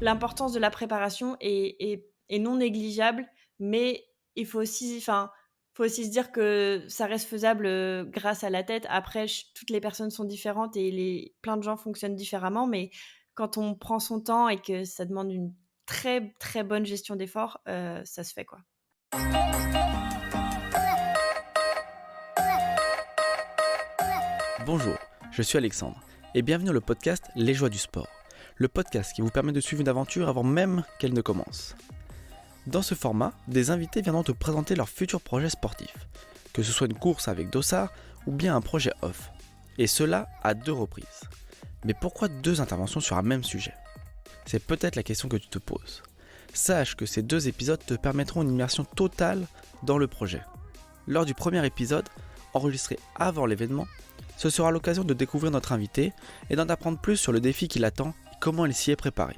l'importance de la préparation est non négligeable, mais il faut aussi se dire que ça reste faisable, grâce à la tête. Après toutes les personnes sont différentes et les plein de gens fonctionnent différemment, mais quand on prend son temps et que ça demande une très, très bonne gestion d'effort, ça se fait, quoi. Bonjour, je suis Alexandre et bienvenue dans le podcast Les Joies du Sport, le podcast qui vous permet de suivre une aventure avant même qu'elle ne commence. Dans ce format, des invités viendront te présenter leurs futurs projets sportifs, que ce soit une course avec dossard ou bien un projet off, et cela à 2 reprises. Mais pourquoi 2 interventions sur un même sujet ? C'est peut-être la question que tu te poses. Sache que ces 2 épisodes te permettront une immersion totale dans le projet. Lors du premier épisode, enregistré avant l'événement, ce sera l'occasion de découvrir notre invité et d'en apprendre plus sur le défi qui l'attend et comment il s'y est préparé.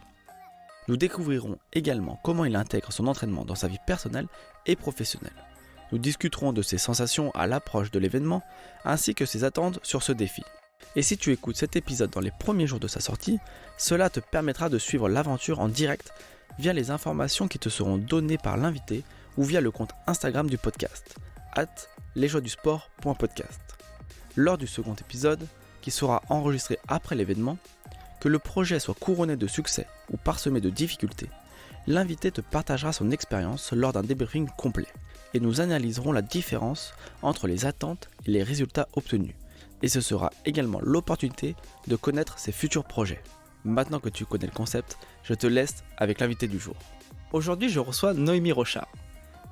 Nous découvrirons également comment il intègre son entraînement dans sa vie personnelle et professionnelle. Nous discuterons de ses sensations à l'approche de l'événement ainsi que ses attentes sur ce défi. Et si tu écoutes cet épisode dans les premiers jours de sa sortie, cela te permettra de suivre l'aventure en direct via les informations qui te seront données par l'invité ou via le compte Instagram du podcast, @lesjoiesdusport.podcast. Lors du second épisode, qui sera enregistré après l'événement, que le projet soit couronné de succès ou parsemé de difficultés, l'invité te partagera son expérience lors d'un débriefing complet et nous analyserons la différence entre les attentes et les résultats obtenus. Et ce sera également l'opportunité de connaître ses futurs projets. Maintenant que tu connais le concept, je te laisse avec l'invité du jour. Aujourd'hui, je reçois Noémie Rochard.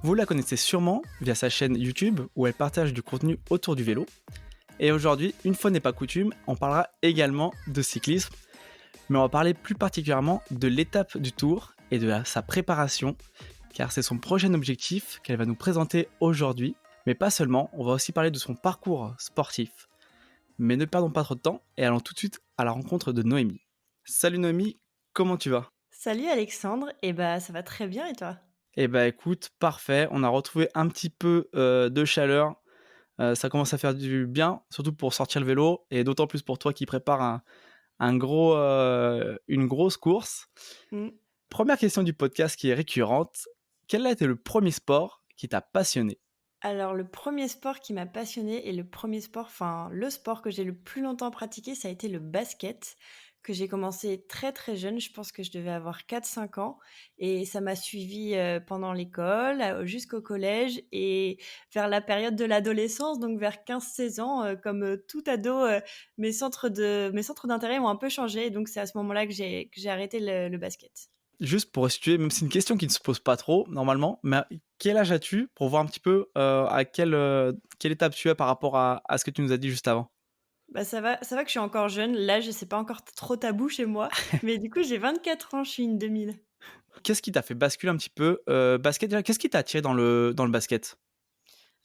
Vous la connaissez sûrement via sa chaîne YouTube où elle partage du contenu autour du vélo. Et aujourd'hui, une fois n'est pas coutume, on parlera également de cyclisme, mais on va parler plus particulièrement de l'étape du Tour et de sa préparation, car c'est son prochain objectif qu'elle va nous présenter aujourd'hui. Mais pas seulement, on va aussi parler de son parcours sportif. Mais ne perdons pas trop de temps et allons tout de suite à la rencontre de Noémie. Salut Noémie, comment tu vas ? Salut Alexandre, et bah, ça va très bien et toi? Eh bah écoute, parfait, on a retrouvé un petit peu de chaleur. Ça commence à faire du bien, surtout pour sortir le vélo et d'autant plus pour toi qui prépares une grosse course. Mmh. Première question du podcast qui est récurrente. Quel a été le premier sport qui t'a passionné ? Alors le premier sport qui m'a passionnée et le sport que j'ai le plus longtemps pratiqué, ça a été le basket, que j'ai commencé très, très jeune. Je pense que je devais avoir 4 5 ans et ça m'a suivie, pendant l'école, jusqu'au collège et vers la période de l'adolescence, donc vers 15 16 ans, comme, tout ado, mes centres d'intérêt ont un peu changé et donc c'est à ce moment-là que j'ai arrêté le basket. Juste pour situer, même si c'est une question qui ne se pose pas trop normalement, mais quel âge as-tu pour voir un petit peu à quelle étape tu es par rapport à ce que tu nous as dit juste avant ? Bah, ça va que je suis encore jeune. L'âge, c'est pas encore trop tabou chez moi, mais du coup, j'ai 24 ans, je suis une 2000. Qu'est-ce qui t'a fait basculer un petit peu basket déjà, qu'est-ce qui t'a attiré dans le basket ?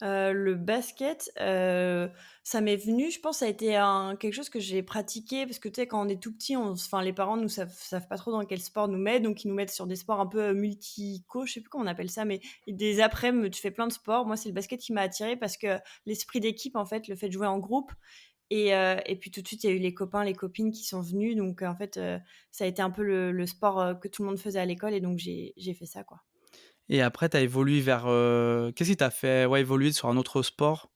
Le basket, ça m'est venu, je pense, ça a été quelque chose que j'ai pratiqué parce que, tu sais, quand on est tout petit, les parents nous savent pas trop dans quel sport nous mettre, donc ils nous mettent sur des sports un peu, multicos, je sais plus comment on appelle ça, mais des aprèm, tu fais plein de sports. Moi, c'est le basket qui m'a attirée parce que l'esprit d'équipe, en fait, le fait de jouer en groupe et puis tout de suite, il y a eu les copains, les copines qui sont venus donc en fait, ça a été un peu le sport, que tout le monde faisait à l'école et donc j'ai fait ça, quoi. Et après, tu as évolué vers, qu'est-ce qui t'a fait, ouais, évoluer sur un autre sport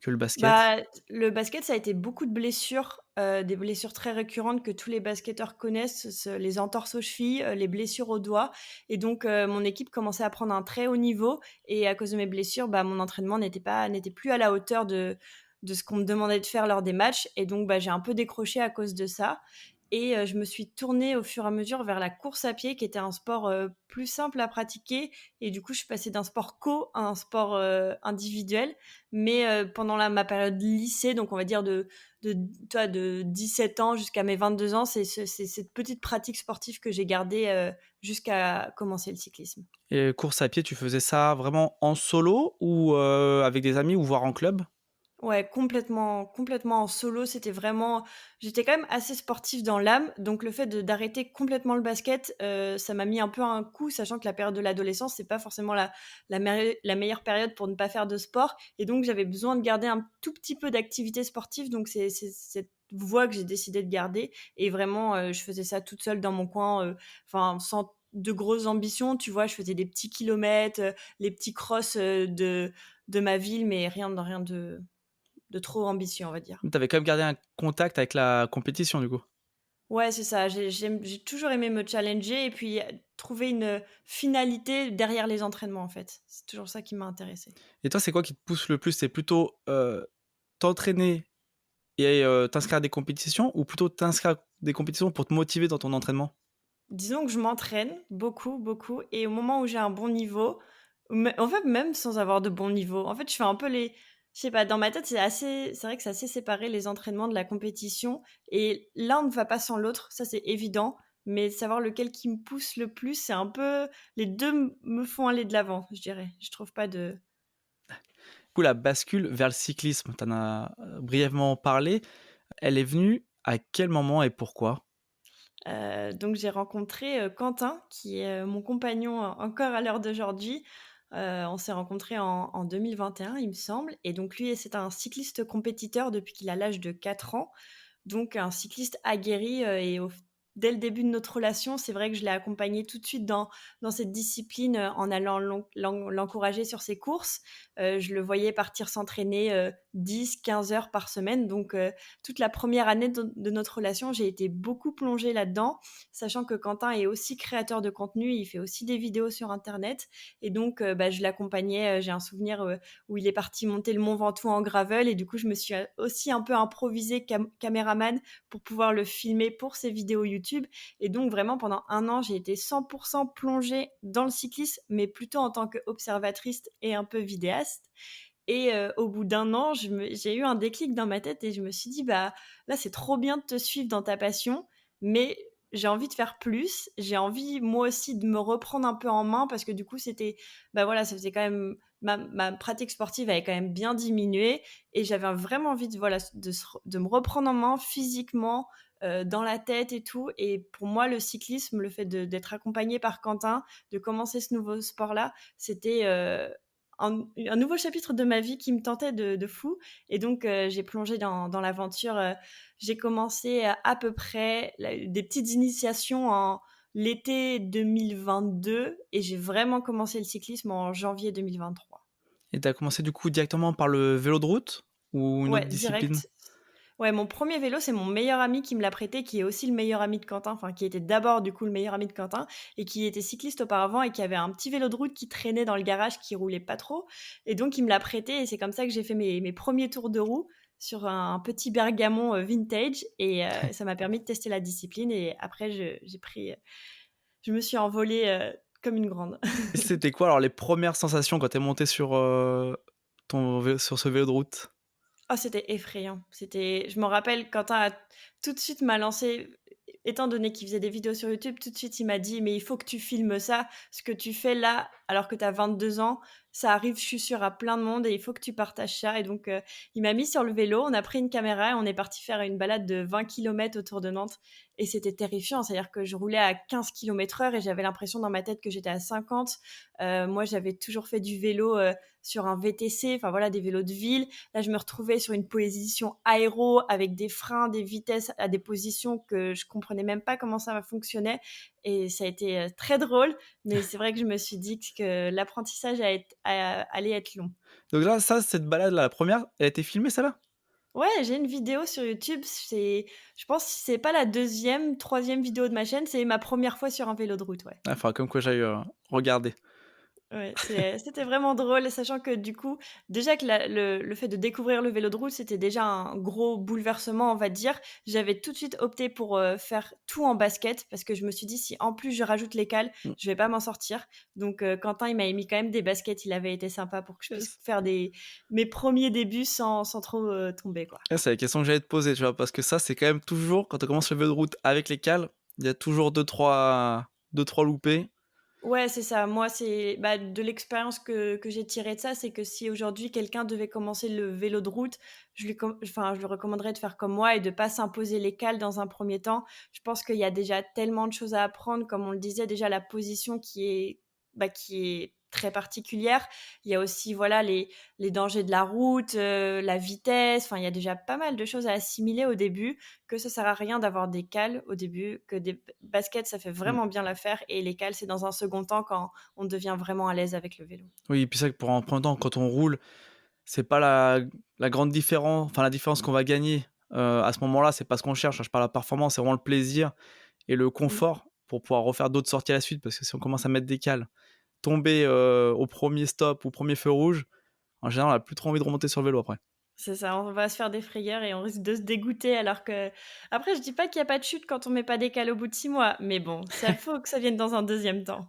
que le basket? Bah, le basket, ça a été beaucoup de blessures, des blessures très récurrentes que tous les basketteurs connaissent, les entorses aux chevilles, les blessures aux doigts et donc mon équipe commençait à prendre un très haut niveau et à cause de mes blessures, bah, mon entraînement n'était plus à la hauteur de ce qu'on me demandait de faire lors des matchs et donc bah, j'ai un peu décroché à cause de ça et je me suis tournée au fur et à mesure vers la course à pied qui était un sport, plus simple à pratiquer et du coup, je suis passée d'un sport co à un sport, individuel mais pendant ma période lycée, donc on va dire de tu vois, de 17 ans jusqu'à mes 22 ans, c'est cette petite pratique sportive que j'ai gardée, jusqu'à commencer le cyclisme. Et course à pied, tu faisais ça vraiment en solo ou avec des amis ou voire en club? Ouais, complètement en solo, j'étais quand même assez sportive dans l'âme, donc le fait d'arrêter complètement le basket, ça m'a mis un peu un coup, sachant que la période de l'adolescence, c'est pas forcément la meilleure période pour ne pas faire de sport et donc j'avais besoin de garder un tout petit peu d'activité sportive, donc c'est cette voie que j'ai décidé de garder et vraiment, je faisais ça toute seule dans mon coin, sans de grosses ambitions, tu vois? Je faisais des petits kilomètres, les petits crosses, de ma ville, mais rien de trop ambitieux, on va dire. Tu avais quand même gardé un contact avec la compétition, du coup? Ouais, c'est ça. J'ai toujours aimé me challenger et puis, trouver une finalité derrière les entraînements, en fait. C'est toujours ça qui m'a intéressée. Et toi, c'est quoi qui te pousse le plus? C'est plutôt, t'entraîner et t'inscrire à des compétitions ou plutôt t'inscrire à des compétitions pour te motiver dans ton entraînement? Disons que je m'entraîne beaucoup, beaucoup et au moment où j'ai un bon niveau, en fait, même sans avoir de bon niveau, en fait, je fais un peu les je sais pas, dans ma tête, c'est vrai que c'est assez séparé les entraînements de la compétition et l'un ne va pas sans l'autre, ça c'est évident, mais savoir lequel qui me pousse le plus, c'est un peu les 2 me font aller de l'avant, je dirais. Je trouve pas de Du coup, la bascule vers le cyclisme, tu en as, brièvement parlé. Elle est venue à quel moment et pourquoi? Donc j'ai rencontré, Quentin qui est, mon compagnon encore à l'heure d'aujourd'hui. On s'est rencontrés en 2021 il me semble et donc lui c'est un cycliste compétiteur depuis qu'il a l'âge de 4 ans. Donc un cycliste aguerri, et dès le début de notre relation, c'est vrai que je l'ai accompagné tout de suite dans cette discipline, en allant l'encourager sur ses courses. Je le voyais partir s'entraîner, 10-15 heures par semaine donc toute la première année de notre relation, j'ai été beaucoup plongée là-dedans, sachant que Quentin est aussi créateur de contenu, il fait aussi des vidéos sur internet et donc je l'accompagnais, j'ai un souvenir, où il est parti monter le Mont Ventoux en gravel et du coup, je me suis aussi un peu improvisée caméraman pour pouvoir le filmer pour ses vidéos YouTube. Et donc, vraiment, pendant 1 an, j'ai été 100% plongée dans le cyclisme, mais plutôt en tant qu'observatrice et un peu vidéaste. Et au bout d'1 an, j'ai eu un déclic dans ma tête et je me suis dit: «Bah, là, c'est trop bien de te suivre dans ta passion, mais j'ai envie de faire plus. J'ai envie, moi aussi, de me reprendre un peu en main» parce que du coup, bah, voilà, ça faisait quand même ma pratique sportive avait quand même bien diminué et j'avais vraiment envie de, voilà, de me reprendre en main physiquement, dans la tête et tout et pour moi, le cyclisme, le fait d'être accompagnée par Quentin, de commencer ce nouveau sport-là, c'était, un nouveau chapitre de ma vie qui me tentait de fou et donc j'ai plongé dans l'aventure, j'ai commencé à peu près des petites initiations en l'été 2022 et j'ai vraiment commencé le cyclisme en janvier 2023. Et tu as commencé du coup directement par le vélo de route ou une autre Ouais, discipline? direct. Ouais, mon premier vélo, c'est mon meilleur ami qui me l'a prêté, qui est aussi le meilleur ami de Quentin, enfin qui était d'abord du coup le meilleur ami de Quentin et qui était cycliste auparavant et qui avait un petit vélo de route qui traînait dans le garage, qui roulait pas trop et donc il me l'a prêté et c'est comme ça que j'ai fait mes premiers tours de roue sur un petit Bergamon, vintage et ça m'a permis de tester la discipline et après je me suis envolée, comme une grande. Et c'était quoi alors les premières sensations quand tu es montée sur, sur ce vélo de route? Oh, c'était effrayant. Je me rappelle, Quentin tout de suite m'a lancé, étant donné qu'il faisait des vidéos sur YouTube, tout de suite il m'a dit: «Mais il faut que tu filmes ça. Ce que tu fais là, alors que tu as 22 ans, ça arrive, je suis sûre, à plein de monde et il faut que tu partages ça» et donc il m'a mis sur le vélo, on a pris une caméra et on est parti faire une balade de 20 kilomètres autour de Nantes et c'était terrifiant. C'est-à-dire que je roulais à 15 kilomètres/heure et j'avais l'impression dans ma tête que j'étais à 50. Moi, j'avais toujours fait du vélo, sur un VTC, enfin voilà, des vélos de ville. Là, je me retrouvais sur une position aéro avec des freins, des vitesses à des positions que je comprenais même pas comment ça fonctionnait et ça a été, très drôle, mais c'est vrai que je me suis dit que l'apprentissage allait être long. Donc là, ça, cette balade-là, la première, elle a été filmée celle-là? Ouais, j'ai une vidéo sur YouTube, je pense que c'est pas la deuxième, troisième vidéo de ma chaîne, c'est ma première fois sur un vélo de route, ouais. Ah, faudra comme quoi j'aille, regarder. Ouais, c'était vraiment drôle, sachant que du coup, déjà que le fait de découvrir le vélo de route, c'était déjà un gros bouleversement, on va dire. J'avais tout de suite opté pour, faire tout en basket parce que je me suis dit: «Si en plus je rajoute les cales, Mmh. je vais pas m'en sortir». Donc Quentin, il m'avait mis quand même des baskets, il avait été sympa pour que je puisse Yes. faire mes premiers débuts sans trop, tomber, quoi. Ah, c'est la question que j'allais te poser, tu vois? Parce que ça, c'est quand même toujours quand on commence le vélo de route avec les cales, il y a toujours deux trois loupés. Ouais, c'est ça. Moi, bah, de l'expérience que j'ai tirée de ça, c'est que si aujourd'hui quelqu'un devait commencer le vélo de route, je lui recommanderais de faire comme moi et de pas s'imposer les cales dans un premier temps. Je pense qu'il y a déjà tellement de choses à apprendre, comme on le disait, déjà la position qui est très particulière. Il y a aussi, voilà, les dangers de la route, la vitesse, enfin, il y a déjà pas mal de choses à assimiler au début, que ça sert à rien d'avoir des cales au début, que des baskets, ça fait Mmh. vraiment bien l'affaire et les cales, c'est dans un second temps quand on devient vraiment à l'aise avec le vélo. Oui, et puis c'est vrai que pour un premier temps, quand on roule, c'est pas la grande différence, enfin la différence qu'on va gagner, à ce moment-là, c'est pas ce qu'on cherche. Je parle de la performance, c'est vraiment le plaisir et le Mmh. confort pour pouvoir refaire d'autres sorties à la suite. Parce que si on commence à mettre des cales, tomber, au 1er stop ou 1er feu rouge, en général, on a plus trop envie de remonter sur le vélo après. C'est ça, on va se faire des frayeurs et on risque de se dégoûter alors que après je dis pas qu'il y a pas de chute quand on met pas des cales au bout de 6 mois, mais bon, ça faut que ça vienne dans un deuxième temps.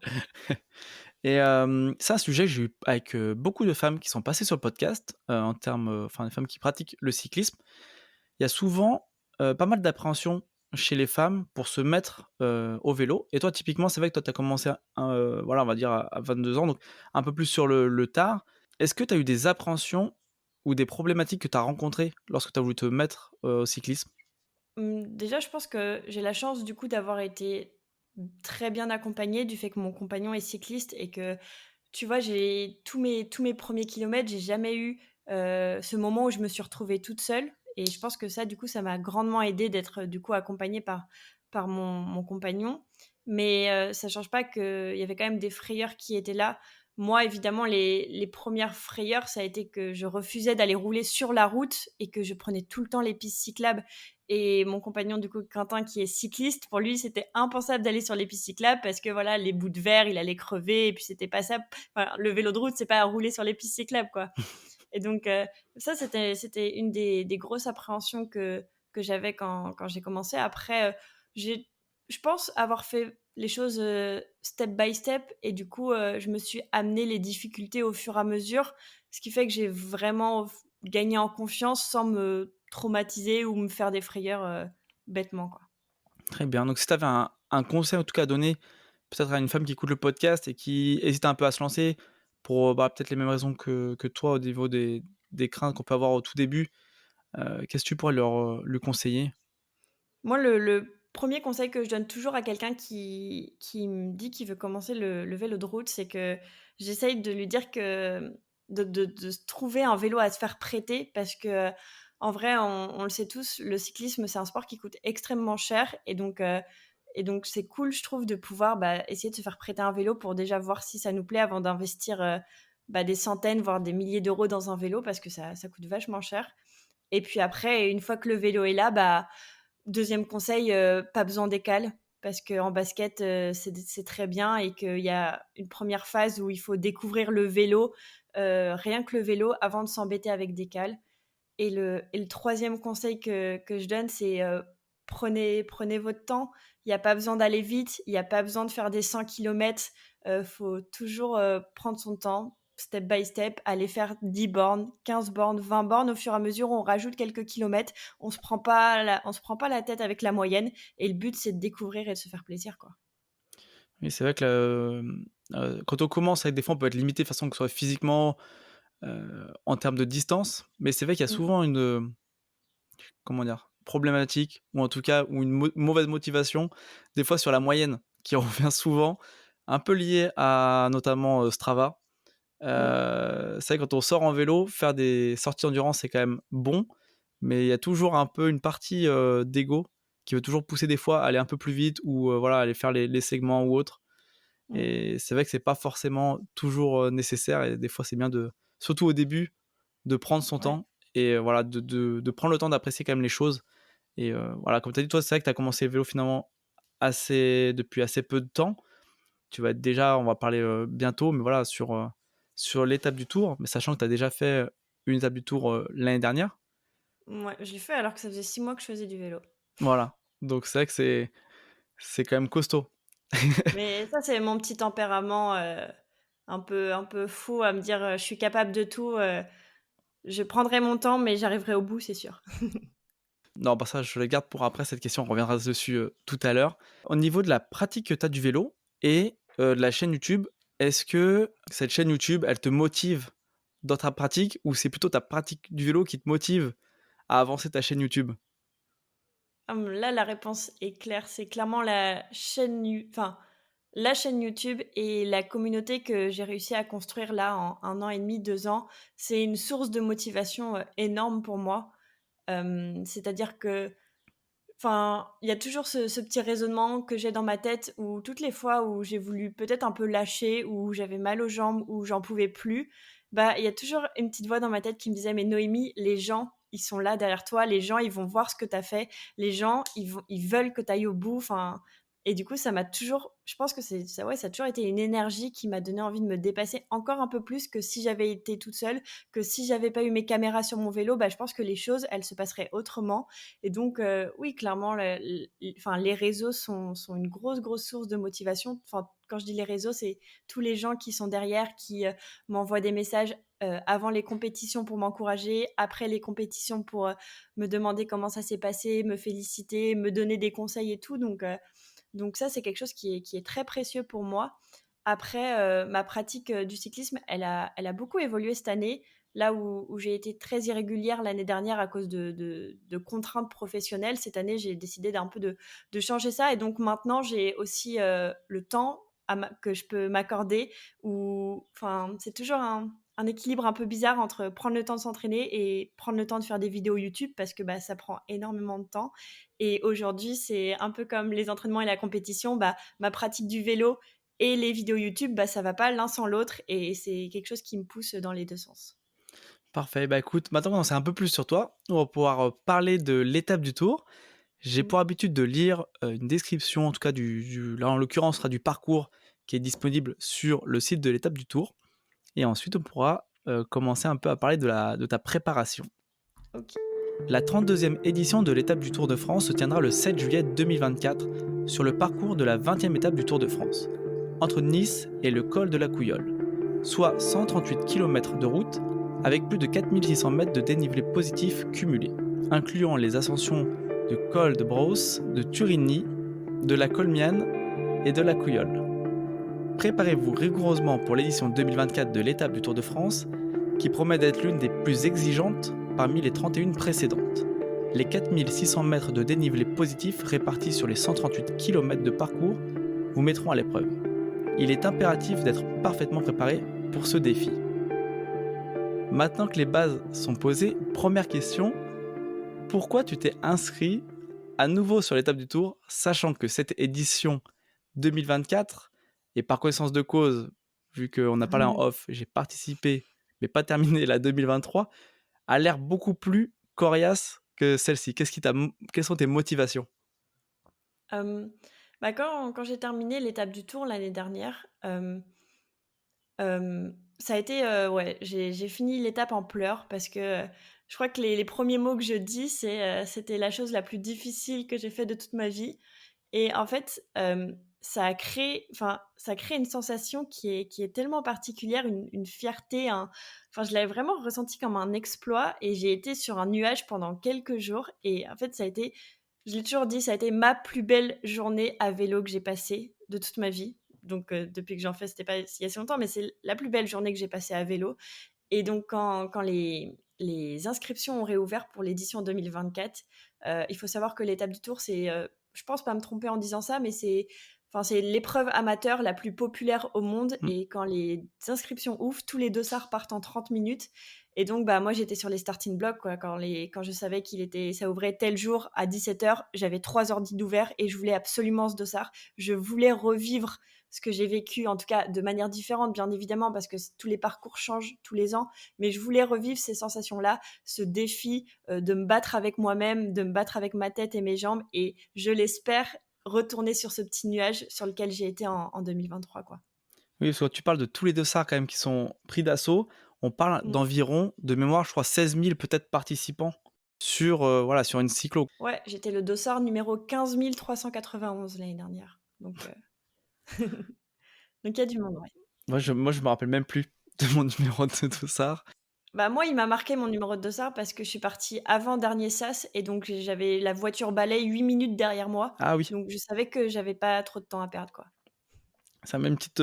Et c'est un sujet que j'ai eu avec, beaucoup de femmes qui sont passées sur le podcast, en termes, enfin des femmes qui pratiquent le cyclisme. Il y a souvent, pas mal d'appréhension chez les femmes pour se mettre, au vélo et toi typiquement, c'est vrai que toi tu as commencé voilà, on va dire à 22 ans, donc un peu plus sur le tard. Est-ce que tu as eu des appréhensions ou des problématiques que tu as rencontrées lorsque tu as voulu te mettre, au cyclisme? Déjà je pense que j'ai la chance du coup d'avoir été très bien accompagnée du fait que mon compagnon est cycliste et que, tu vois, j'ai tous mes premiers kilomètres, j'ai jamais eu, ce moment où je me suis retrouvée toute seule et je pense que ça, du coup, ça m'a grandement aidée d'être, du coup, accompagnée par mon compagnon. Mais, ça change pas qu'il y avait quand même des frayeurs qui étaient là. Moi, évidemment, les 1res frayeurs, ça a été que je refusais d'aller rouler sur la route et que je prenais tout le temps les pistes cyclables et mon compagnon, du coup, Quentin, qui est cycliste, pour lui, c'était impensable d'aller sur les pistes cyclables parce que, voilà, les bouts de verre, il allait crever et puis c'était pas ça. Enfin, le vélo de route, c'est pas à rouler sur les pistes cyclables, quoi. Et donc, ça, c'était une des grosses appréhensions que j'avais quand j'ai commencé. Après, j'ai je pense avoir fait les choses, step by step et du coup, je me suis amené les difficultés au fur et à mesure, ce qui fait que j'ai vraiment gagné en confiance sans me traumatiser ou me faire des frayeurs, bêtement, quoi. Très bien, donc si tu avais un conseil en tout cas à donner, peut-être à une femme qui écoute le podcast et qui hésite un peu à se lancer pour, bah, peut-être les mêmes raisons que toi au niveau des craintes qu'on peut avoir au tout début, qu'est-ce que tu pourrais lui conseiller? Moi, le 1er conseil que je donne toujours à quelqu'un qui me dit qu'il veut commencer le vélo de route, c'est que j'essaye de lui dire que de se trouver un vélo à se faire prêter parce que, en vrai, on le sait tous, le cyclisme, c'est un sport qui coûte extrêmement cher et donc c'est cool, je trouve, de pouvoir, bah, essayer de se faire prêter un vélo pour déjà voir si ça nous plaît avant d'investir, bah, des centaines, voire des milliers d'euros dans un vélo parce que ça coûte vachement cher et puis après, une fois que le vélo est là, bah, 2e conseil, pas besoin d'écale parce qu'en basket, c'est très bien et qu'il y a une première phase où il faut découvrir le vélo, rien que le vélo avant de s'embêter avec des cales et le 3e conseil que je donne, c'est, prenez votre temps. Il y a pas besoin d'aller vite, il y a pas besoin de faire des 100 kilomètres, faut toujours, prendre son temps, step by step, aller faire 10 bornes, 15 bornes, 20 bornes. Au fur et à mesure, on rajoute quelques kilomètres. On se prend pas la tête avec la moyenne et le but, c'est de découvrir et de se faire plaisir, quoi. Oui, c'est vrai que quand on commence, avec des fois, on peut être limité de façon que ce soit physiquement, en termes de distance, mais c'est vrai qu'il y a Mmh. souvent une, comment dire? Problématique ou en tout cas ou une mauvaise motivation, des fois sur la moyenne qui revient souvent, un peu liée à notamment, Strava. Mmh. C'est vrai quand on sort en vélo, faire des sorties endurance, c'est quand même bon, mais il y a toujours un peu une partie, d'ego qui veut toujours pousser des fois à aller un peu plus vite ou, voilà, aller faire les segments ou autres Mmh. et c'est vrai que c'est pas forcément toujours, nécessaire et des fois c'est bien de surtout au début, de prendre son Ouais. temps et voilà, de prendre le temps d'apprécier quand même les choses et voilà, comme tu as dit, toi, c'est vrai que tu as commencé le vélo finalement depuis assez peu de temps. Tu vas être déjà, on va parler, bientôt, mais voilà, sur l'étape du Tour, mais sachant que tu as déjà fait, une étape du Tour, l'année dernière. Mouais, je l'ai fait alors que ça faisait 6 mois que je faisais du vélo. Voilà, donc c'est vrai que c'est quand même costaud. Mais ça, c'est mon petit tempérament, un peu fou à me dire, «Je suis capable de tout, je prendrai mon temps, mais j'arriverai au bout, c'est sûr». Non, bah, ça, je le garde pour après cette question, on reviendra dessus, tout à l'heure. Au niveau de la pratique que tu as du vélo et de la chaîne YouTube, est-ce que cette chaîne YouTube, elle te motive dans ta pratique ou c'est plutôt ta pratique du vélo qui te motive à avancer ta chaîne YouTube? Là, la réponse est claire, c'est clairement la chaîne You enfin, La chaîne YouTube et la communauté que j'ai réussi à construire là en 1 an et demi, 2 ans, c'est une source de motivation, énorme pour moi. C'est-à-dire que enfin, il y a toujours ce petit raisonnement que j'ai dans ma tête où toutes les fois où j'ai voulu peut-être un peu lâcher, où j'avais mal aux jambes, où j'en pouvais plus, bah, il y a toujours une petite voix dans ma tête qui me disait: «Mais Noémie, les gens, ils sont là derrière toi, les gens, ils vont voir ce que tu as fait, les gens, ils veulent que tu ailles au bout», enfin et du coup, ça m'a toujours je pense que c'est ça ouais, ça a toujours été une énergie qui m'a donné envie de me dépasser encore un peu plus que si j'avais été toute seule, que si j'avais pas eu mes caméras sur mon vélo, bah, je pense que les choses, elles se passeraient autrement et donc, oui, clairement, enfin, les réseaux sont une grosse, grosse source de motivation. Enfin, quand je dis les réseaux, c'est tous les gens qui sont derrière, qui m'envoient des messages avant les compétitions pour m'encourager, après les compétitions pour me demander comment ça s'est passé, me féliciter, me donner des conseils et tout. Donc ça, c'est quelque chose qui est très précieux pour moi. Après, ma pratique, du cyclisme, elle a beaucoup évolué cette année. Là où j'ai été très irrégulière l'année dernière à cause de contraintes professionnelles, cette année, j'ai décidé d'un peu de changer ça et donc maintenant, j'ai aussi, le temps que je peux m'accorder où enfin, c'est toujours un équilibre un peu bizarre entre prendre le temps de s'entraîner et prendre le temps de faire des vidéos YouTube parce que, bah, ça prend énormément de temps et aujourd'hui, c'est un peu comme les entraînements et la compétition, bah, ma pratique du vélo et les vidéos YouTube, bah, ça va pas l'un sans l'autre et c'est quelque chose qui me pousse dans les 2 sens. Parfait, bah écoute, maintenant qu'on en sait un peu plus sur toi, on va pouvoir parler de l'étape du Tour. J'ai Mmh. pour habitude de lire une description, en tout cas là en l'occurrence, ce sera du parcours qui est disponible sur le site de l'étape du Tour. Et ensuite, on pourra commencer un peu à parler de ta préparation. OK. La 32e édition de l'étape du Tour de France se tiendra le 7 juillet 2024 sur le parcours de la 20e étape du Tour de France, entre Nice et le col de la Couillole, soit 138 km de route avec plus de 4600 mètres de dénivelé positif cumulé, incluant les ascensions de col de Brosse, de Turigny, de la Colmiane et de la Couillole. Préparez-vous rigoureusement pour l'édition 2024 de l'étape du Tour de France, qui promet d'être l'une des plus exigeantes parmi les 31 précédentes. Les 4600 mètres de dénivelé positif répartis sur les 138 km de parcours vous mettront à l'épreuve. Il est impératif d'être parfaitement préparé pour ce défi. Maintenant que les bases sont posées, première question, pourquoi tu t'es inscrit à nouveau sur l'étape du Tour, sachant que cette édition 2024, et par connaissance de cause, vu qu'on a parlé en off, j'ai participé, mais pas terminé la 2023, a l'air beaucoup plus coriace que celle-ci. Quelles sont tes motivations? Hem, Bah, quand j'ai terminé l'étape du Tour l'année dernière, ça a été, ouais, j'ai fini l'étape en pleurs parce que, je crois que les 1 mots que je dis, «C'était la chose la plus difficile que j'ai fait de toute ma vie». Et en fait, ça crée une sensation qui est tellement particulière, une fierté, enfin, je l'avais vraiment ressenti comme un exploit et j'ai été sur un nuage pendant quelques jours et en fait, ça a été je l'ai toujours dit, ça a été ma plus belle journée à vélo que j'ai passée de toute ma vie. Donc depuis que j'en fais, c'était pas il y a si longtemps, mais c'est la plus belle journée que j'ai passée à vélo et donc quand les inscriptions ont réouvert pour l'édition 2024, il faut savoir que l'étape du Tour, c'est, je pense pas me tromper en disant ça, mais c'est l'épreuve amateur la plus populaire au monde Hmm. et quand les inscriptions ouvrent, tous les dossards partent en 30 minutes et donc bah, moi, j'étais sur les starting blocks, quoi. Quand je savais ça ouvrait tel jour à 17h, j'avais 3 ordi d'ouvert et je voulais absolument ce dossard. Je voulais revivre ce que j'ai vécu, en tout cas de manière différente, bien évidemment, parce que tous les parcours changent tous les ans, mais je voulais revivre ces sensations-là, ce défi de me battre avec moi-même, de me battre avec ma tête et mes jambes, et je l'espère retourner sur ce petit nuage sur lequel j'ai été en 2023, quoi. Oui, parce que tu parles de tous les dossards quand même qui sont pris d'assaut. On parle Mm. d'environ, de mémoire, je crois, 16 000 peut-être participants sur, voilà, sur une cyclo. Ouais, j'étais le dossard numéro 15 391 l'année dernière. Donc, donc il y a du monde, ouais. Moi, je me rappelle même plus de mon numéro de dossard. Bah, moi, il m'a marqué mon numéro de dossard parce que je suis partie avant dernier sas et donc j'avais la voiture balai 8 minutes derrière moi. Ah oui, Donc je savais que j'avais pas trop de temps à perdre, quoi. ça met une petite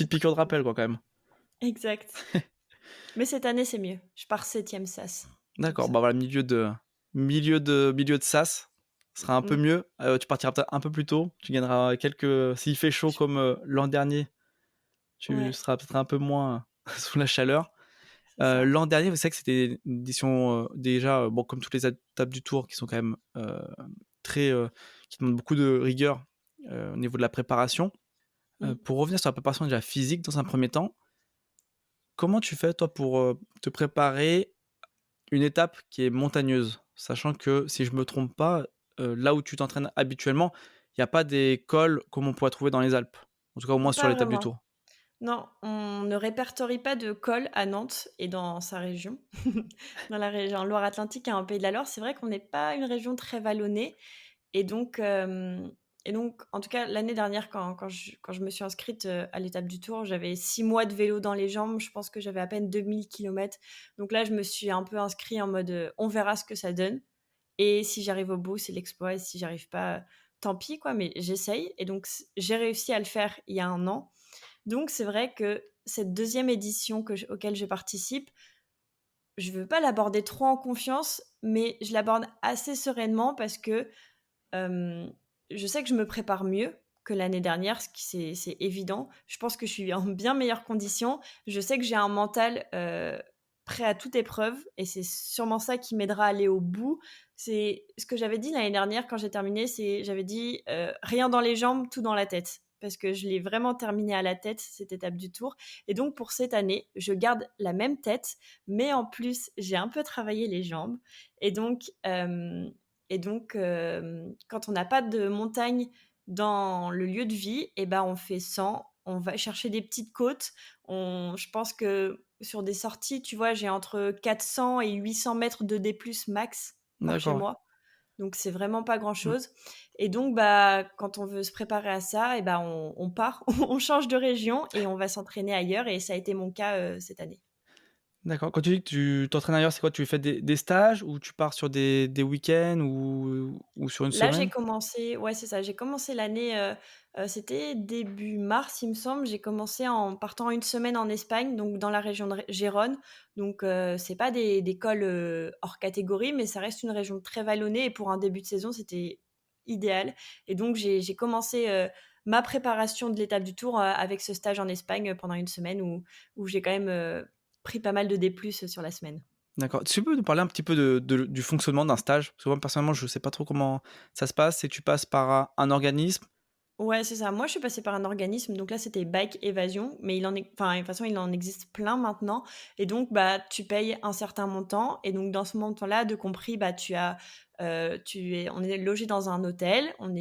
piqûre de rappel, quoi, quand même. Exact. Mais cette année, c'est mieux. Je pars 7e sas. Donc D'accord, ça bah va. voilà, milieu de sas. ce sera un peu Mmh, mieux. Tu partiras peut-être un peu plus tôt. Tu gagneras quelques s'il fait chaud j comme, l'an dernier, tu ouais, seras peut-être un peu moins sous la chaleur. c'est ça. L'an dernier, c'est vrai que c'était une édition, déjà, bon, comme toutes les étapes du Tour qui sont quand même, très, qui demandent beaucoup de rigueur, au niveau de la préparation. Mmh. Pour revenir sur la préparation déjà physique dans un premier temps, comment tu fais toi pour, te préparer une étape qui est montagneuse? Sachant que si je me trompe pas, là où tu t'entraînes habituellement, il y a pas des cols comme on pourrait trouver dans les Alpes. En tout cas, au moins sur Pas l'étape du vraiment. Tour. Non, on ne répertorie pas de col à Nantes et dans sa région. Dans la région Loire-Atlantique et en Pays de la Loire, c'est vrai qu'on n'est pas une région très vallonnée et donc en tout cas, l'année dernière quand je me suis inscrite, à l'étape du Tour, j'avais 6 mois de vélo dans les jambes. Je pense que j'avais à peine 2 000 kilomètres. Donc là, je me suis un peu inscrit en mode, on verra ce que ça donne et si j'arrive au bout, c'est l'exploit et si j'arrive pas, tant pis quoi, mais j'essaye et donc j'ai réussi à le faire il y a 1 an. Donc c'est vrai que cette deuxième édition auquel je participe, je veux pas l'aborder trop en confiance, mais je l'aborde assez sereinement parce que, hem, je sais que je me prépare mieux que l'année dernière, ce qui c'est évident. Je pense que je suis en bien meilleures conditions. Je sais que j'ai un mental, prêt à toute épreuve et c'est sûrement ça qui m'aidera à aller au bout. C'est ce que j'avais dit l'année dernière quand j'ai terminé, j'avais dit, «Rien dans les jambes, tout dans la tête» parce que je l'ai vraiment terminé à la tête, cette étape du Tour et donc pour cette année, je garde la même tête, mais en plus, j'ai un peu travaillé les jambes et donc quand on n'a pas de montagne dans le lieu de vie et ben, on fait sans, on va chercher des petites côtes. On Je pense que sur des sorties, tu vois, j'ai entre 400 et 800 mètres de D+ max par chez D'accord, ouais. moi, donc c'est vraiment pas Mmh. grand-chose et donc bah, quand on veut se préparer à ça et ben, on part, on change de région et on va s'entraîner ailleurs et ça a été mon cas, cette année. D'accord. Quand tu dis que tu t'entraînes ailleurs, c'est quoi? Tu fais des stages ou tu pars sur des week-ends ou sur une Là, j'ai semaine? commencé ouais, c'est ça, j'ai commencé l'année, c'était début mars, il me semble. J'ai commencé en partant une semaine en Espagne, donc dans la région de Gérone. Donc, c'est pas des cols, hors catégorie, mais ça reste une région très vallonnée et pour un début de saison, c'était idéal et donc j'ai commencé, ma préparation de l'étape du Tour, avec ce stage en Espagne, pendant une semaine où j'ai quand même, pris pas mal de D+ sur la semaine. D'accord. Tu peux nous parler un petit peu du fonctionnement d'un stage? Parce que moi, personnellement, je ne sais pas trop comment ça se passe. C'est tu passes par un organisme? Ouais, c'est ça. Moi, je suis passée par un organisme, donc là, c'était Bike Évasion, mais de toute façon, il en existe plein maintenant et donc bah, tu payes un certain montant et donc dans ce montant-là, de compris, bah, on est logé dans un hôtel. On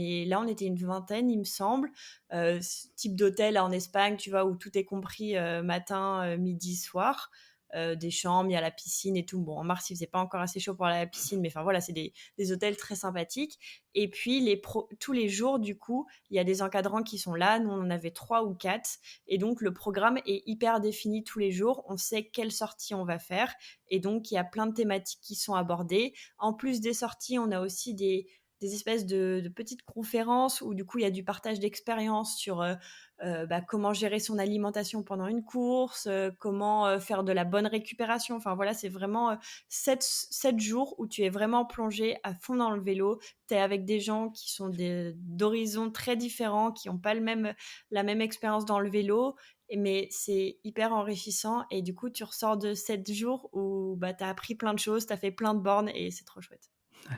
était une vingtaine, il me semble, ce type d'hôtel en Espagne, tu vois, où tout est compris, matin, midi, soir, des chambres, il y a la piscine et tout. Bon, en mars, il faisait pas encore assez chaud pour aller à la piscine, mais enfin voilà, c'est des hôtels très sympathiques et puis tous les jours, du coup, il y a des encadrants qui sont là. Nous, on en avait 3 ou 4 et donc le programme est hyper défini tous les jours. On sait quelle sortie on va faire et donc il y a plein de thématiques qui sont abordées. En plus des sorties, on a aussi des espèces de petites conférences où du coup, il y a du partage d'expériences sur, bah, comment gérer son alimentation pendant une course, comment, faire de la bonne récupération. Enfin voilà, c'est vraiment, 7 jours où tu es vraiment plongé à fond dans le vélo. Tu es avec des gens qui sont d'horizons très différents, qui ont pas la même expérience dans le vélo, mais c'est hyper enrichissant et du coup, tu ressors de 7 jours où, bah, tu as appris plein de choses, tu as fait plein de bornes et c'est trop chouette. En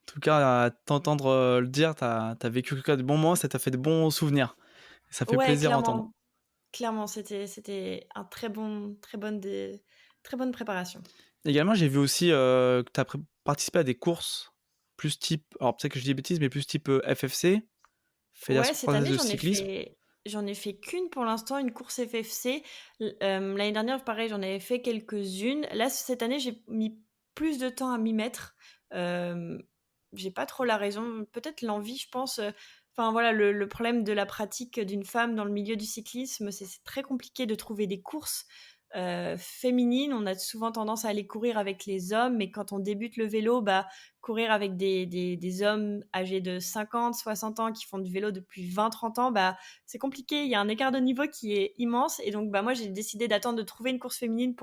tout cas, à t'entendre, le dire, tu as vécu en tout cas de bons moments, ça t'a fait de bons souvenirs. Ça fait Ouais, plaisir à entendre. clairement, clairement, c'était un très bonne préparation. Également, j'ai vu aussi, que tu as participé à des courses plus type alors peut-être que je dis des bêtises, mais plus type, FFC, Ouais, Fédération cette française année, de cyclisme. j'en ai fait qu'une pour l'instant, une course FFC. L'année dernière, pareil, j'en avais fait quelques-unes. Là, cette année, j'ai mis plus de temps à m'y mettre. Hem, j'ai pas trop la raison, peut-être l'envie, je pense, enfin voilà, le problème de la pratique d'une femme dans le milieu du cyclisme, c'est très compliqué de trouver des courses, féminines. On a souvent tendance à aller courir avec les hommes, mais quand on débute le vélo, bah, courir avec des hommes âgés de 50, 60 ans qui font du vélo depuis 20, 30 ans, bah, c'est compliqué. Il y a un écart de niveau qui est immense et donc bah, moi, j'ai décidé d'attendre de trouver une course féminine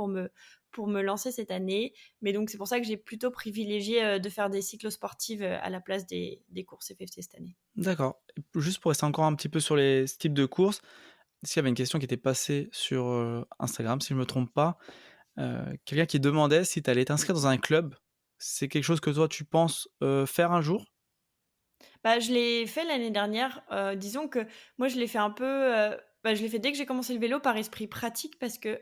pour me lancer cette année. Mais donc, c'est pour ça que j'ai plutôt privilégié de faire des cyclosportives à la place des courses FFC cette année. D'accord. Juste pour rester encore un petit peu sur les ce type de courses, parce qu'il y avait une question qui était passée sur, Instagram, si je me trompe pas. Quelqu'un qui demandait si tu allais t'inscrire dans un club. C'est quelque chose que toi tu penses, faire un jour? Bah, je l'ai fait l'année dernière, disons que moi je l'ai fait un peu, bah, je l'ai fait dès que j'ai commencé le vélo par esprit pratique parce que,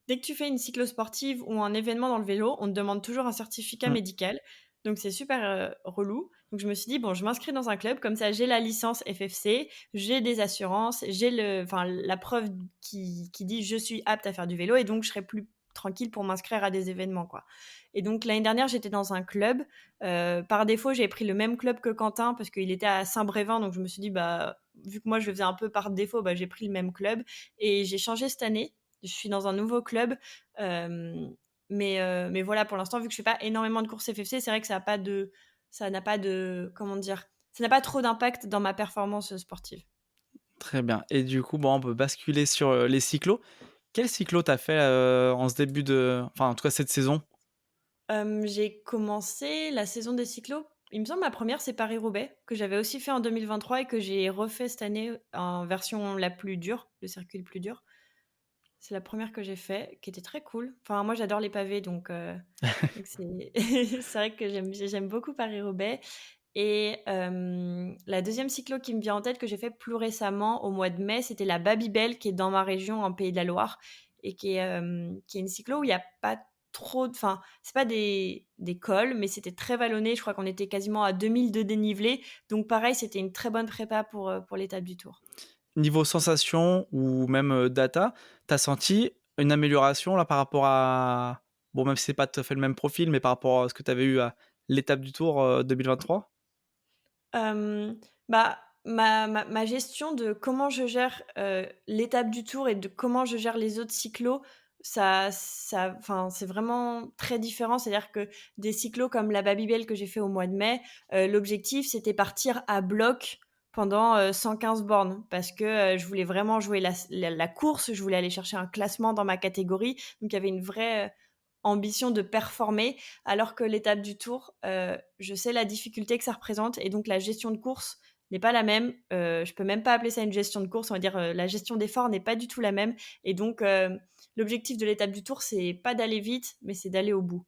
dès que tu fais une cyclosportive ou un événement dans le vélo, on te demande toujours un certificat Mmh. médical, donc c'est super, relou. Donc je me suis dit: «Bon, je m'inscris dans un club, comme ça j'ai la licence FFC, j'ai des assurances, j'ai la preuve qui dit: "Je suis apte à faire du vélo" et donc je serai plus tranquille pour m'inscrire à des événements, quoi». Et donc l'année dernière, j'étais dans un club. Par défaut, j'avais pris le même club que Quentin parce qu'il était à Saint-Brévin, donc je me suis dit: «Bah, vu que moi je le faisais un peu par défaut, bah, j'ai pris le même club» et j'ai changé cette année. Je suis dans un nouveau club, mais voilà, pour l'instant, vu que je fais pas énormément de courses FFC, c'est vrai que ça n'a pas de comment dire? Ça n'a pas trop d'impact dans ma performance, sportive. Très bien et du coup, bon, on peut basculer sur, les cyclos. Quel cyclo tu as fait, en ce début de enfin, en tout cas cette saison? J'ai commencé la saison des cyclos, il me semble ma première c'est Paris-Roubaix, que j'avais aussi fait en 2023 et que j'ai refait cette année en version la plus dure, le circuit le plus dur. C'est la première que j'ai fait, qui était très cool. Enfin, moi j'adore les pavés donc c'est c'est vrai que j'aime beaucoup Paris-Roubaix et la deuxième cyclo qui me vient en tête que j'ai fait plus récemment au mois de mai, c'était la Babybel qui est dans ma région en Pays de la Loire et qui est une cyclo où il y a pas trop d enfin, c'est pas des cols, mais c'était très vallonné. Je crois qu'on était quasiment à 2000 de dénivelé, donc pareil, c'était une très bonne prépa pour l'étape du Tour. Niveau sensation ou même, data, tu as senti une amélioration là par rapport à bon, même si c'est pas tout à fait le même profil, mais par rapport à ce que tu avais eu à l'étape du Tour, 2023? Bah, ma gestion de comment je gère, l'étape du Tour et de comment je gère les autres cyclos, enfin, c'est vraiment très différent. C'est-à-dire que des cyclos comme la Babybel que j'ai fait au mois de mai, l'objectif, c'était partir à bloc pendant 115 bornes parce que, je voulais vraiment jouer la course, je voulais aller chercher un classement dans ma catégorie. Donc il y avait une vraie, ambition de performer, alors que l'étape du Tour, je sais la difficulté que ça représente et donc la gestion de course n'est pas la même. Je peux même pas appeler ça une gestion de course, on va dire, la gestion d'effort n'est pas du tout la même et donc l'objectif de l'étape du Tour, c'est pas d'aller vite, mais c'est d'aller au bout.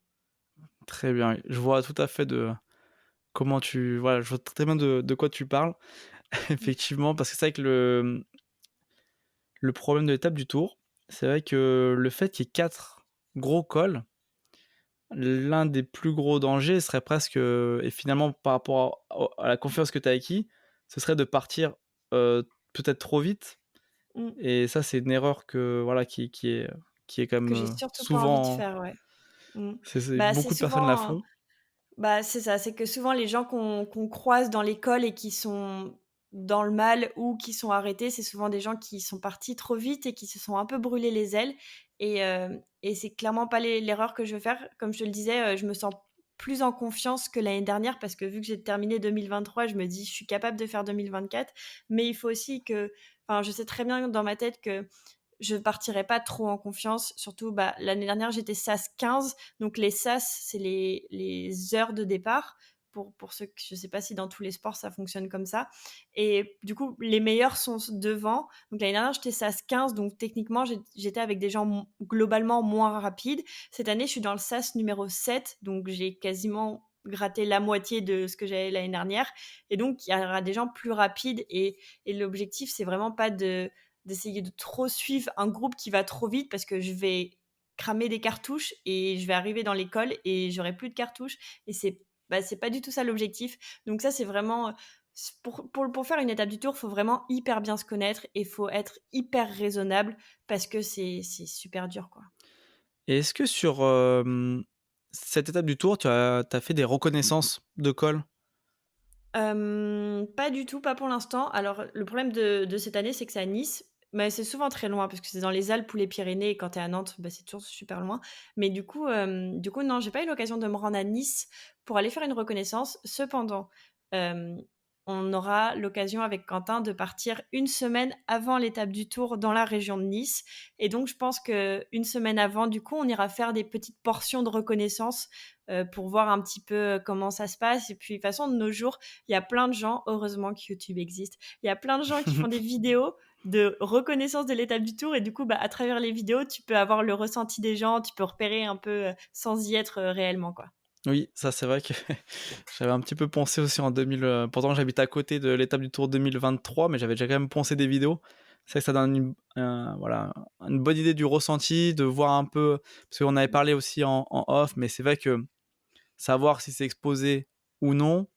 Très bien, oui. Je vois tout à fait de comment tu voilà, je vois très bien de quoi tu parles. Mmh. Effectivement, parce que c'est vrai que le problème de l'étape du Tour, c'est vrai que le fait qu'il y ait 4 gros cols, l'un des plus gros dangers serait presque, et finalement par rapport à la confiance que tu as acquis, ce serait de partir, peut-être trop vite Mmh. et ça, c'est une erreur que voilà qui est quand Que même, j'ai surtout pas envie de souvent faire, ouais. Mmh. c'est Bah, c'est beaucoup de personnes la souvent font. Bah, c'est ça, c'est que souvent les gens qu'on croise dans l'école et qui sont dans le mal ou qui sont arrêtés, c'est souvent des gens qui sont partis trop vite et qui se sont un peu brûlés les ailes et c'est clairement pas l'erreur que je veux faire. Comme je te le disais, je me sens plus en confiance que l'année dernière parce que vu que j'ai terminé 2023, je me dis: «Je suis capable de faire 2024». Mais il faut aussi que enfin, je sais très bien dans ma tête que je partirai pas trop en confiance. Surtout, bah, l'année dernière, j'étais SAS 15. Donc les SAS, c'est les heures de départ. Pour ceux que je sais pas si dans tous les sports ça fonctionne comme ça. Et du coup, les meilleurs sont devant. Donc l'année dernière, j'étais SAS 15. Donc techniquement, j'étais avec des gens globalement moins rapides. Cette année, je suis dans le SAS numéro 7. Donc j'ai quasiment gratté la moitié de ce que j'avais l'année dernière. Et donc, il y aura des gens plus rapides. Et l'objectif, c'est vraiment pas d'essayer de trop suivre un groupe qui va trop vite parce que je vais cramer des cartouches et je vais arriver dans l'école et j'aurai plus de cartouches et c'est pas du tout ça l'objectif. Donc ça, c'est vraiment pour faire une étape du Tour, faut vraiment hyper bien se connaître et faut être hyper raisonnable parce que c'est super dur, quoi. Et est-ce que sur, cette étape du Tour, tu as fait des reconnaissances de col? Pas du tout, pas pour l'instant. Alors, le problème de cette année, c'est que c'est à Nice, mais c'est souvent très loin parce que c'est dans les Alpes ou les Pyrénées et quand tu es à Nantes, bah, c'est toujours super loin. Mais du coup, non, j'ai pas eu l'occasion de me rendre à Nice pour aller faire une reconnaissance. Cependant, hem on aura l'occasion avec Quentin de partir une semaine avant l'étape du Tour dans la région de Nice. Et donc, je pense qu'une semaine avant, du coup, on ira faire des petites portions de reconnaissance pour voir un petit peu comment ça se passe. Et puis, de toute façon, de nos jours, il y a plein de gens, heureusement que YouTube existe, il y a plein de gens qui font des vidéos de reconnaissance de l'étape du Tour. Et du coup, à travers les vidéos, tu peux avoir le ressenti des gens, tu peux repérer un peu sans y être réellement, quoi. Oui, ça c'est vrai que j'avais un petit peu poncé aussi en 2000, pourtant j'habite à côté de l'étape du Tour 2023, mais j'avais déjà quand même poncé des vidéos. C'est vrai que ça donne voilà, une bonne idée du ressenti, de voir un peu parce qu'on avait parlé aussi en off, mais c'est vrai que savoir si c'est exposé ou non,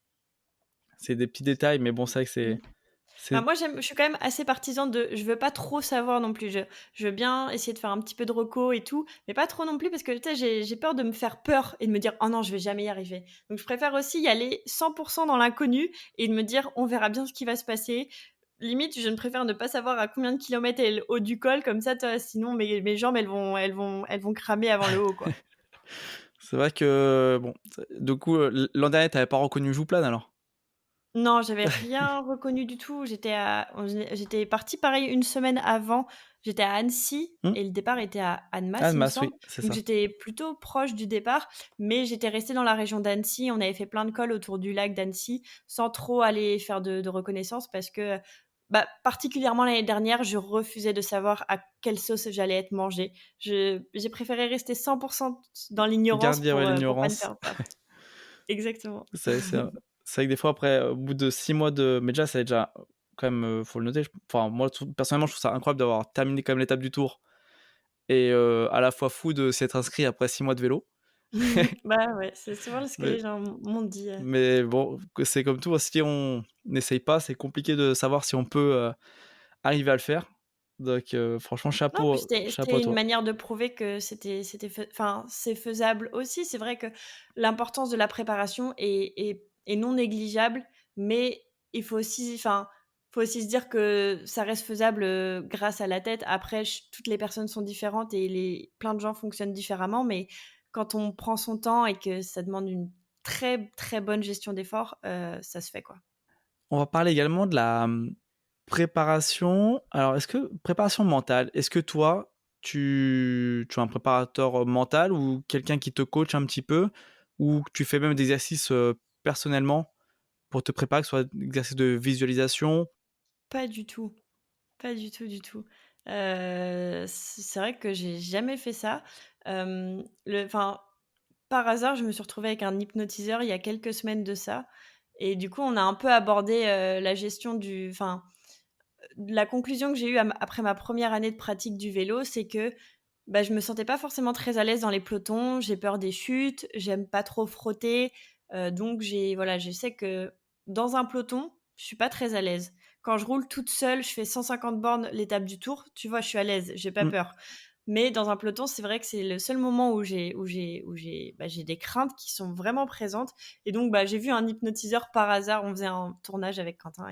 c'est des petits détails, mais bon, c'est vrai que Mm. c'est Moi, je suis quand même assez partisan de je veux pas trop savoir non plus. Je veux bien essayer de faire un petit peu de reco et tout, mais pas trop non plus parce que, tu sais, j'ai peur de me faire peur et de me dire: «Oh non, je vais jamais y arriver». Donc je préfère aussi y aller 100 dans l'inconnu et de me dire: «On verra bien ce qui va se passer». Limite, je ne préfère ne pas savoir à combien de kilomètres est le haut du col comme ça, tu vois? Sinon mes jambes, elles vont cramer avant le haut, quoi. c'est vrai que bon, du coup, l'an dernier, tu avais pas reconnu Jouplane alors? Non, j'avais rien reconnu du tout. J'étais partie pareil une semaine avant. J'étais à Annecy Mmh? et le départ était à Annemasse, il me Annemasse, semble. oui, c'est Donc ça. j'étais plutôt proche du départ, mais j'étais restée dans la région d'Annecy. On avait fait plein de cols autour du lac d'Annecy sans trop aller faire de reconnaissance parce que, particulièrement l'année dernière, je refusais de savoir à quelle sauce j'allais être mangée. J'ai préféré rester 100 dans l'ignorance Garder, ouais, pour pas me l'ignorance. faire peur. Exactement. C'est vrai que des fois après, au bout de 6 mois de mais déjà, c'est déjà quand même, faut le noter, enfin moi tout personnellement, je trouve ça incroyable d'avoir terminé quand même l'étape du Tour et à la fois fou de s'être inscrit après 6 mois de vélo. Bah, ouais, c'est souvent ce que Mais les gens m'ont dit. mais bon, que c'est comme tout, hein, si on n'essaye pas, c'est compliqué de savoir si on peut, arriver à le faire. Donc franchement Non, puis chapeau c'était à une toi. manière de prouver que c'est faisable aussi. C'est vrai que l'importance de la préparation est non négligeable, mais il faut aussi se dire que ça reste faisable, grâce à la tête. Après toutes les personnes sont différentes et les plein de gens fonctionnent différemment, mais quand on prend son temps et que ça demande une très, très bonne gestion d'effort, ça se fait, quoi. On va parler également de la, préparation. Alors est-ce que préparation mentale, est-ce que toi, tu as un préparateur, mental ou quelqu'un qui te coach un petit peu? Ou tu fais même des exercices, personnellement pour te préparer, que ce soit exercices de visualisation? Pas du tout. Pas du tout, du tout. C'est vrai que j'ai jamais fait ça. Par hasard, je me suis retrouvée avec un hypnotiseur il y a quelques semaines de ça et du coup, on a un peu abordé, la gestion la conclusion que j'ai eue après ma première année de pratique du vélo, c'est que, je me sentais pas forcément très à l'aise dans les pelotons. J'ai peur des chutes, j'aime pas trop frotter, donc je sais que dans un peloton, je suis pas très à l'aise. Quand je roule toute seule, je fais 150 bornes l'étape du Tour, tu vois? Je suis à l'aise, j'ai pas Mmh. peur. Mais dans un peloton, c'est vrai que c'est le seul moment j'ai des craintes qui sont vraiment présentes et donc j'ai vu un hypnotiseur par hasard. On faisait un tournage avec Quentin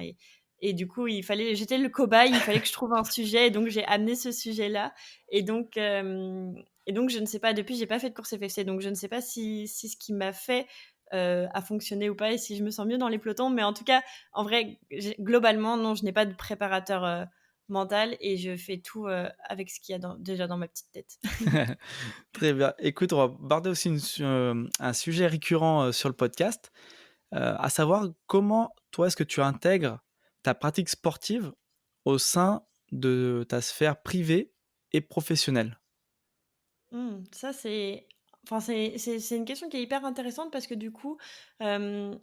et du coup, j'étais le cobaye, il fallait que je trouve un sujet et donc j'ai amené ce sujet-là et donc je ne sais pas, depuis j'ai pas fait de course FFC, donc je ne sais pas si ce qui m'a fait, a fonctionné ou pas et si je me sens mieux dans les pelotons. Mais en tout cas, en vrai, globalement, non, je n'ai pas de préparateur, mental et je fais tout, avec ce qu'il y a déjà dans ma petite tête. Très bien. Écoute, on va aborder aussi un sujet récurrent, sur le podcast, à savoir comment toi, est-ce que tu intègres ta pratique sportive au sein de ta sphère privée et professionnelle? Ça c'est une question qui est hyper intéressante parce que du coup, hem,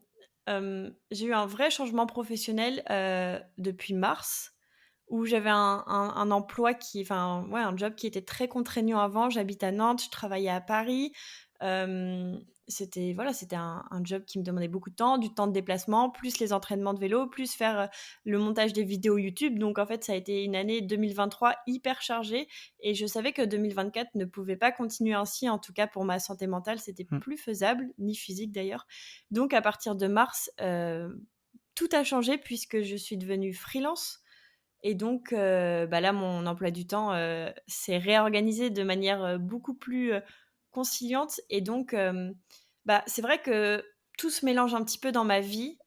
j'ai eu un vrai changement professionnel, depuis mars où j'avais un emploi un job qui était très contraignant avant. J'habite à Nantes, je travaillais à Paris. C'était un job qui me demandait beaucoup de temps, du temps de déplacement, plus les entraînements de vélo, plus faire, le montage des vidéos YouTube. Donc en fait, ça a été une année 2023 hyper chargée et je savais que 2024 ne pouvait pas continuer ainsi. En tout cas, pour ma santé mentale, c'était Mmh. plus faisable, ni physique d'ailleurs. Donc à partir de mars, tout a changé puisque je suis devenue freelance et donc, là, mon emploi du temps, s'est réorganisé de manière, beaucoup plus, conciliante et donc, c'est vrai que tout se mélange un petit peu dans ma vie,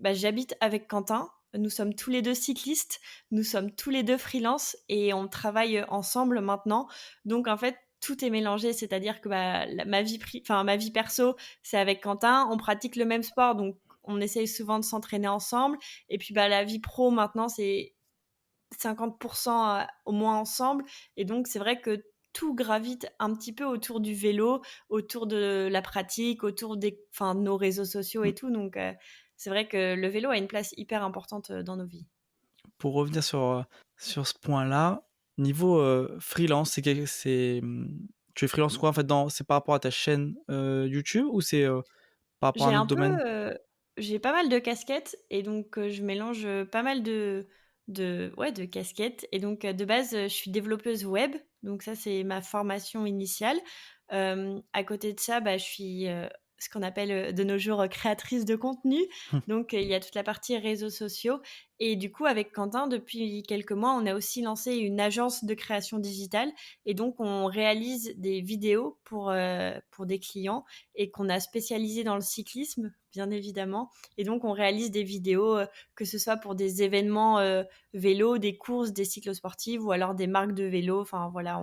bah, j'habite avec Quentin. Nous sommes tous les 2 cyclistes, nous sommes tous les 2 freelance et on travaille ensemble maintenant. Donc en fait, tout est mélangé, c'est-à-dire que, bah, ma vie perso, c'est avec Quentin. On pratique le même sport, donc on essaye souvent de s'entraîner ensemble et puis, bah, la vie pro maintenant, c'est 50 au moins ensemble et donc c'est vrai que tout gravite un petit peu autour du vélo, autour de la pratique, autour de nos réseaux sociaux Mmh. et tout donc c'est vrai que le vélo a une place hyper importante, dans nos vies. Pour revenir sur ce point-là, niveau, freelance, tu es freelance quoi en fait dans c'est par rapport à ta chaîne, YouTube ou c'est, par rapport à J'ai un un autre peu, domaine? j'ai pas mal de casquettes et donc je mélange, pas mal de casquettes et donc de base, je suis développeuse web, donc ça, c'est ma formation initiale. À côté de ça, bah, je suis, ce qu'on appelle, de nos jours, créatrice de contenu, donc il y a toute la partie réseaux sociaux et du coup, avec Quentin, depuis quelques mois, on a aussi lancé une agence de création digitale et donc on réalise des vidéos pour des clients et qu'on a spécialisé dans le cyclisme, bien évidemment. Et donc, on réalise des vidéos, que ce soit pour des événements vélo, des courses, des cyclosportives ou alors des marques de vélo. Enfin, voilà,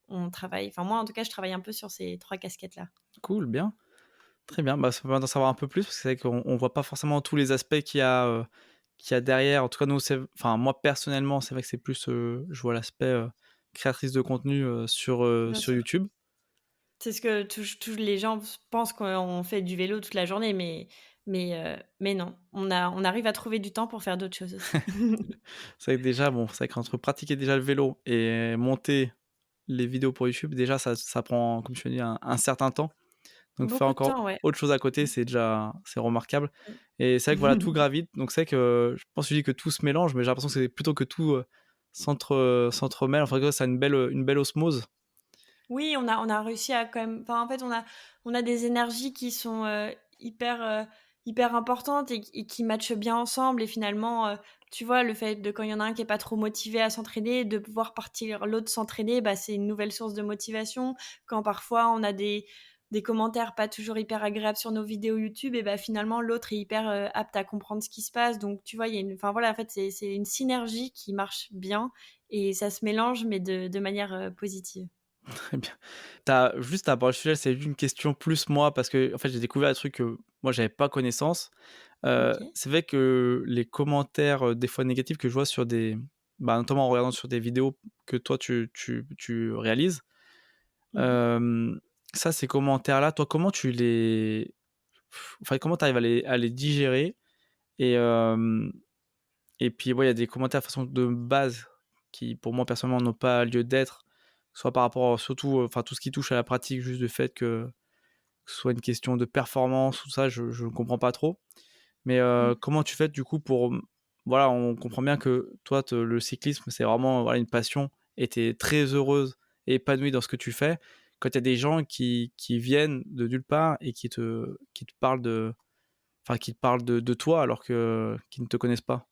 on travaille. Enfin, moi, en tout cas, je travaille un peu sur ces trois casquettes-là. Cool, bien, très bien. Bah, ça permet d'en savoir un peu plus parce que c'est vrai qu'on voit pas forcément tous les aspects qu'il y a derrière. En tout cas, nous, moi personnellement, c'est vrai que c'est plus, je vois l'aspect, créatrice de contenu, Bien sur sûr. YouTube. C'est ce que tous les gens pensent qu'on fait du vélo toute la journée, mais non. On arrive à trouver du temps pour faire d'autres choses aussi. C'est vrai que déjà, bon, c'est vrai qu'entre pratiquer déjà le vélo et monter les vidéos pour YouTube, déjà ça prend, comme tu as dit, un certain temps. Donc faire Beaucoup de encore temps, ouais. autre chose à côté, c'est remarquable et c'est vrai que voilà, tout gravite. Donc c'est vrai que je pense que tu dis que tout se mélange, mais j'ai l'impression que c'est plutôt que tout, s'entremêle. Enfin, que ça a une belle osmose. Oui, on a réussi à quand même en fait, on a des énergies qui sont, hyper importantes et qui matchent bien ensemble et finalement, tu vois, le fait de quand il y en a un qui est pas trop motivé à s'entraîner, de pouvoir partir l'autre s'entraîner, bah, c'est une nouvelle source de motivation. Quand parfois on a des commentaires pas toujours hyper agréables sur nos vidéos YouTube et bah, finalement l'autre est hyper, apte à comprendre ce qui se passe donc tu vois, il y a une enfin voilà, en fait, c'est une synergie qui marche bien et ça se mélange mais de manière, positive. Très bien. Juste à aborder le sujet, c'est juste une question plus moi parce que en fait, j'ai découvert des trucs que moi j'avais pas connaissance. OK. C'est vrai que les commentaires, des fois négatifs que je vois notamment en regardant sur des vidéos que toi tu réalises, Mmh. hem, ça ces commentaires-là, toi comment tu les comment tu arrives à les digérer? Et et puis ouais, il y a des commentaires de façon de base qui pour moi personnellement n'ont pas lieu d'être, soit par rapport surtout, tout ce qui touche à la pratique, juste le fait que ce soit une question de performance ou ça, je ne comprends pas trop. Mais Mmh. comment tu fais du coup pour, voilà, on comprend bien que toi le cyclisme, c'est vraiment, voilà, une passion et tu es très heureuse et épanouie dans ce que tu fais. Quand il y a des gens qui viennent de nulle part et qui te parlent de toi alors qu'ils ne te connaissent pas.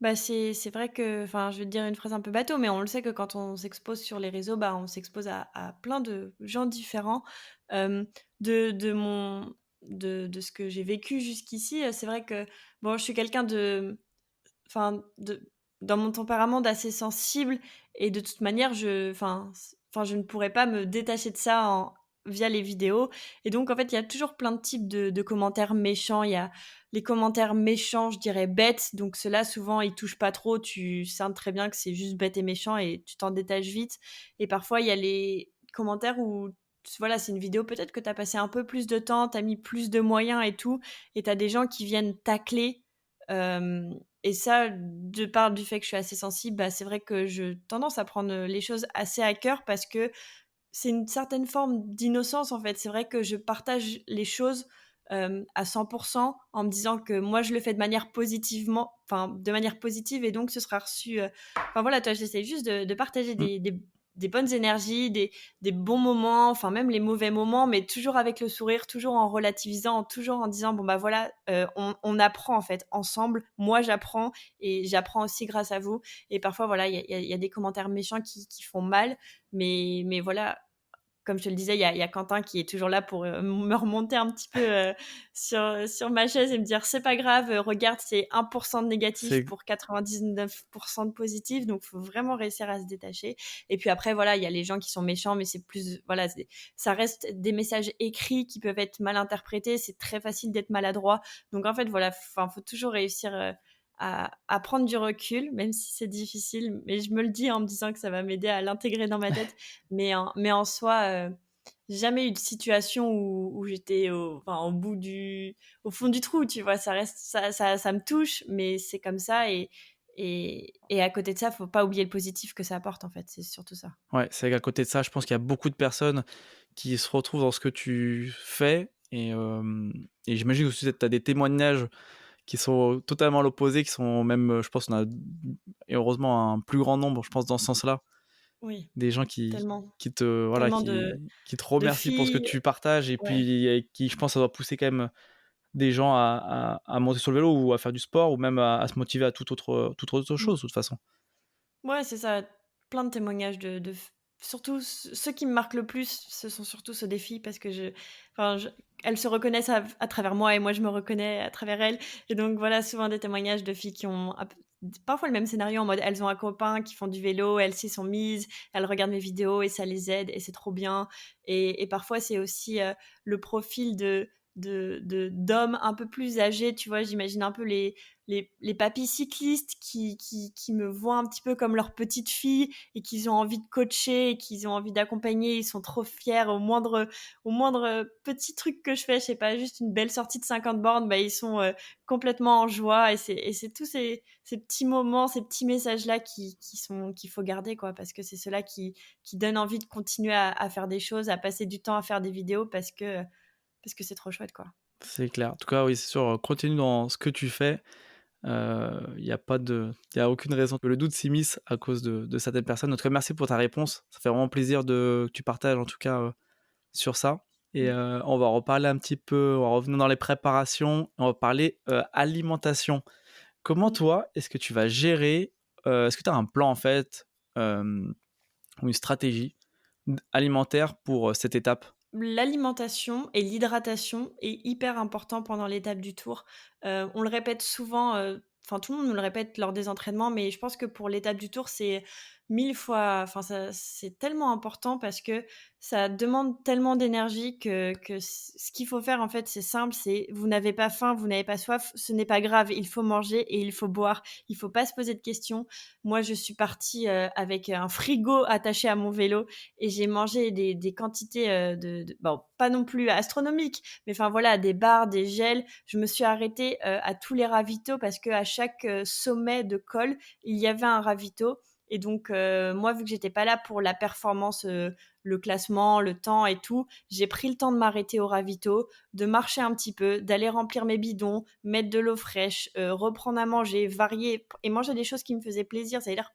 Bah, c'est vrai que je vais te dire une phrase un peu bateau, mais on le sait que quand on s'expose sur les réseaux, bah, on s'expose à plein de gens différents. Hem, de mon de ce que j'ai vécu jusqu'ici, c'est vrai que, bon, je suis quelqu'un de dans mon tempérament d'assez sensible et de toute manière je ne pourrais pas me détacher de ça via les vidéos et donc en fait, il y a toujours plein de types de commentaires méchants. Il y a les commentaires méchants, je dirais bêtes, donc ceux-là souvent ils touchent pas trop, tu sens très bien que c'est juste bête et méchant et tu t'en détaches vite et parfois il y a les commentaires où voilà, c'est une vidéo peut-être que tu as passé un peu plus de temps, tu as mis plus de moyens et tout et tu as des gens qui viennent tacler, hem et ça, de part du fait que je suis assez sensible, bah, c'est vrai que je tendance à prendre, les choses assez à cœur parce que c'est une certaine forme d'innocence, en fait. C'est vrai que je partage les choses, à 100 en me disant que moi, je le fais de manière positive et donc ce sera reçu, voilà, toi, j'essaie juste de partager Mmh. des bonnes énergies, des bons moments, enfin même les mauvais moments, mais toujours avec le sourire, toujours en relativisant, toujours en disant: «Bon, bah, voilà, on apprend, en fait, ensemble. Moi, j'apprends et j'apprends aussi grâce à vous» et parfois, voilà, il y a des commentaires méchants qui font mal, mais voilà, comme je te le disais, il y a Quentin qui est toujours là pour, me remonter un petit peu, sur ma chaise et me dire: «C'est pas grave, regarde, c'est 1 de négatif C'est pour 99 de positif», donc faut vraiment réussir à se détacher. Et puis après, voilà, il y a les gens qui sont méchants, mais c'est plus, voilà, ça reste des messages écrits qui peuvent être mal interprétés. C'est très facile d'être maladroit. Donc en fait, voilà, enfin, faut toujours réussir à prendre du recul, même si c'est difficile. Mais je me le dis en me disant que ça va m'aider à l'intégrer dans ma tête. Mais en soi, j'ai jamais eu de situation où j'étais enfin, au fond du trou, tu vois. Ça reste, ça me touche, mais c'est comme ça. Et à côté de ça, faut pas oublier le positif que ça apporte, en fait. C'est surtout ça. Ouais, c'est qu'à côté de ça, je pense qu'il y a beaucoup de personnes qui se retrouvent dans ce que tu fais et j'imagine aussi que tu as des témoignages qui sont totalement à l'opposé, qui sont même, je pense qu'on a et heureusement un plus grand nombre, je pense, dans ce sens-là. Oui, Des gens qui tellement, qui te voilà, tellement de qui te de remercient pour ce que filles, tu partages et ouais. puis et qui, je pense, ça doit pousser quand même des gens à monter sur le vélo ou à faire du sport ou même à se motiver à toute autre Mmh. chose, de toute façon. Ouais, c'est ça. Plein de témoignages de f surtout ceux qui me marquent le plus, ce sont surtout ceux des filles parce que enfin, elles se reconnaissent à travers moi et moi je me reconnais à travers elles. Et donc voilà, souvent des témoignages de filles qui ont parfois le même scénario, en mode elles ont un copain qui font du vélo, elles s'y sont mises, elles regardent mes vidéos et ça les aide et c'est trop bien. Et parfois c'est aussi, le profil d'hommes un peu plus âgés, tu vois? J'imagine un peu les papys cyclistes qui me voient un petit peu comme leur petite fille et qu'ils ont envie de coacher et qu'ils ont envie d'accompagner. Ils sont trop fiers au moindre petit truc que je fais, je sais pas, juste une belle sortie de 50 bornes, bah, ils sont, complètement en joie. Et c'est tous ces petits moments, ces petits messages-là qu'il faut garder, quoi, parce que c'est ceux-là qui donnent envie de continuer à faire des choses, à passer du temps à faire des vidéos parce que c'est trop chouette, quoi. C'est clair. En tout cas, oui, c'est sûr, continue dans ce que tu fais. Il y a aucune raison que le doute s'immisce à cause de certaines personnes. En tout cas, merci pour ta réponse. Ça fait vraiment plaisir que tu partages, en tout cas, sur ça et Mmh. on va reparler un petit peu, on va revenir dans les préparations, on va parler, alimentation. Comment Mmh. toi, est-ce que tu vas gérer, est-ce que tu as un plan, en fait, ou une stratégie alimentaire pour, cette étape? L'alimentation et l'hydratation est hyper important pendant l'étape du tour. On le répète souvent, enfin tout le monde nous le répète lors des entraînements, mais je pense que pour l'étape du tour, c'est 1000 fois, enfin ça, c'est tellement important parce que ça demande tellement d'énergie que ce qu'il faut faire, en fait, c'est simple, c'est vous n'avez pas faim, vous n'avez pas soif, ce n'est pas grave, il faut manger et il faut boire. Il faut pas se poser de questions. Moi, je suis partie, avec un frigo attaché à mon vélo et j'ai mangé des quantités, bon, pas non plus astronomiques, mais enfin voilà, des bars, des gels. Je me suis arrêtée, à tous les ravitaux parce qu'à chaque, sommet de col, il y avait un ravito. Et donc moi, vu que j'étais pas là pour la performance, le classement, le temps et tout, j'ai pris le temps de m'arrêter au ravito, de marcher un petit peu, d'aller remplir mes bidons, mettre de l'eau fraîche, reprendre à manger, varier et manger des choses qui me faisaient plaisir. C'est-à-dire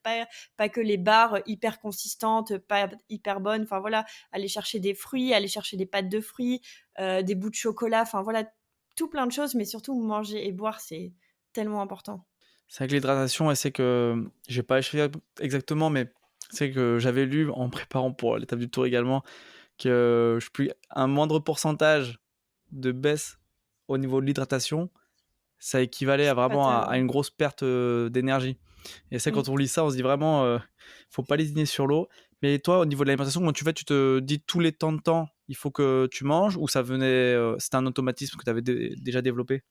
pas que les barres hyper consistantes, pas hyper bonnes. Enfin voilà, aller chercher des fruits, aller chercher des pâtes de fruits, des bouts de chocolat. Enfin voilà, tout plein de choses, mais surtout manger et boire, c'est tellement important. C'est vrai que l'hydratation et c'est que j'ai pas écrit exactement, mais c'est que j'avais lu en préparant pour l'étape du tour également que je puis un moindre pourcentage de baisse au niveau de l'hydratation, ça équivalait à C'est vraiment fatal, à ouais. une grosse perte, d'énergie et c'est Mmh. quand on lit ça, on se dit vraiment, faut pas lésiner sur l'eau. Mais toi, au niveau de l'alimentation, comment tu fais? Tu te dis tous les temps de temps, il faut que tu manges ou ça venait, c'était un automatisme que tu avais déjà développé?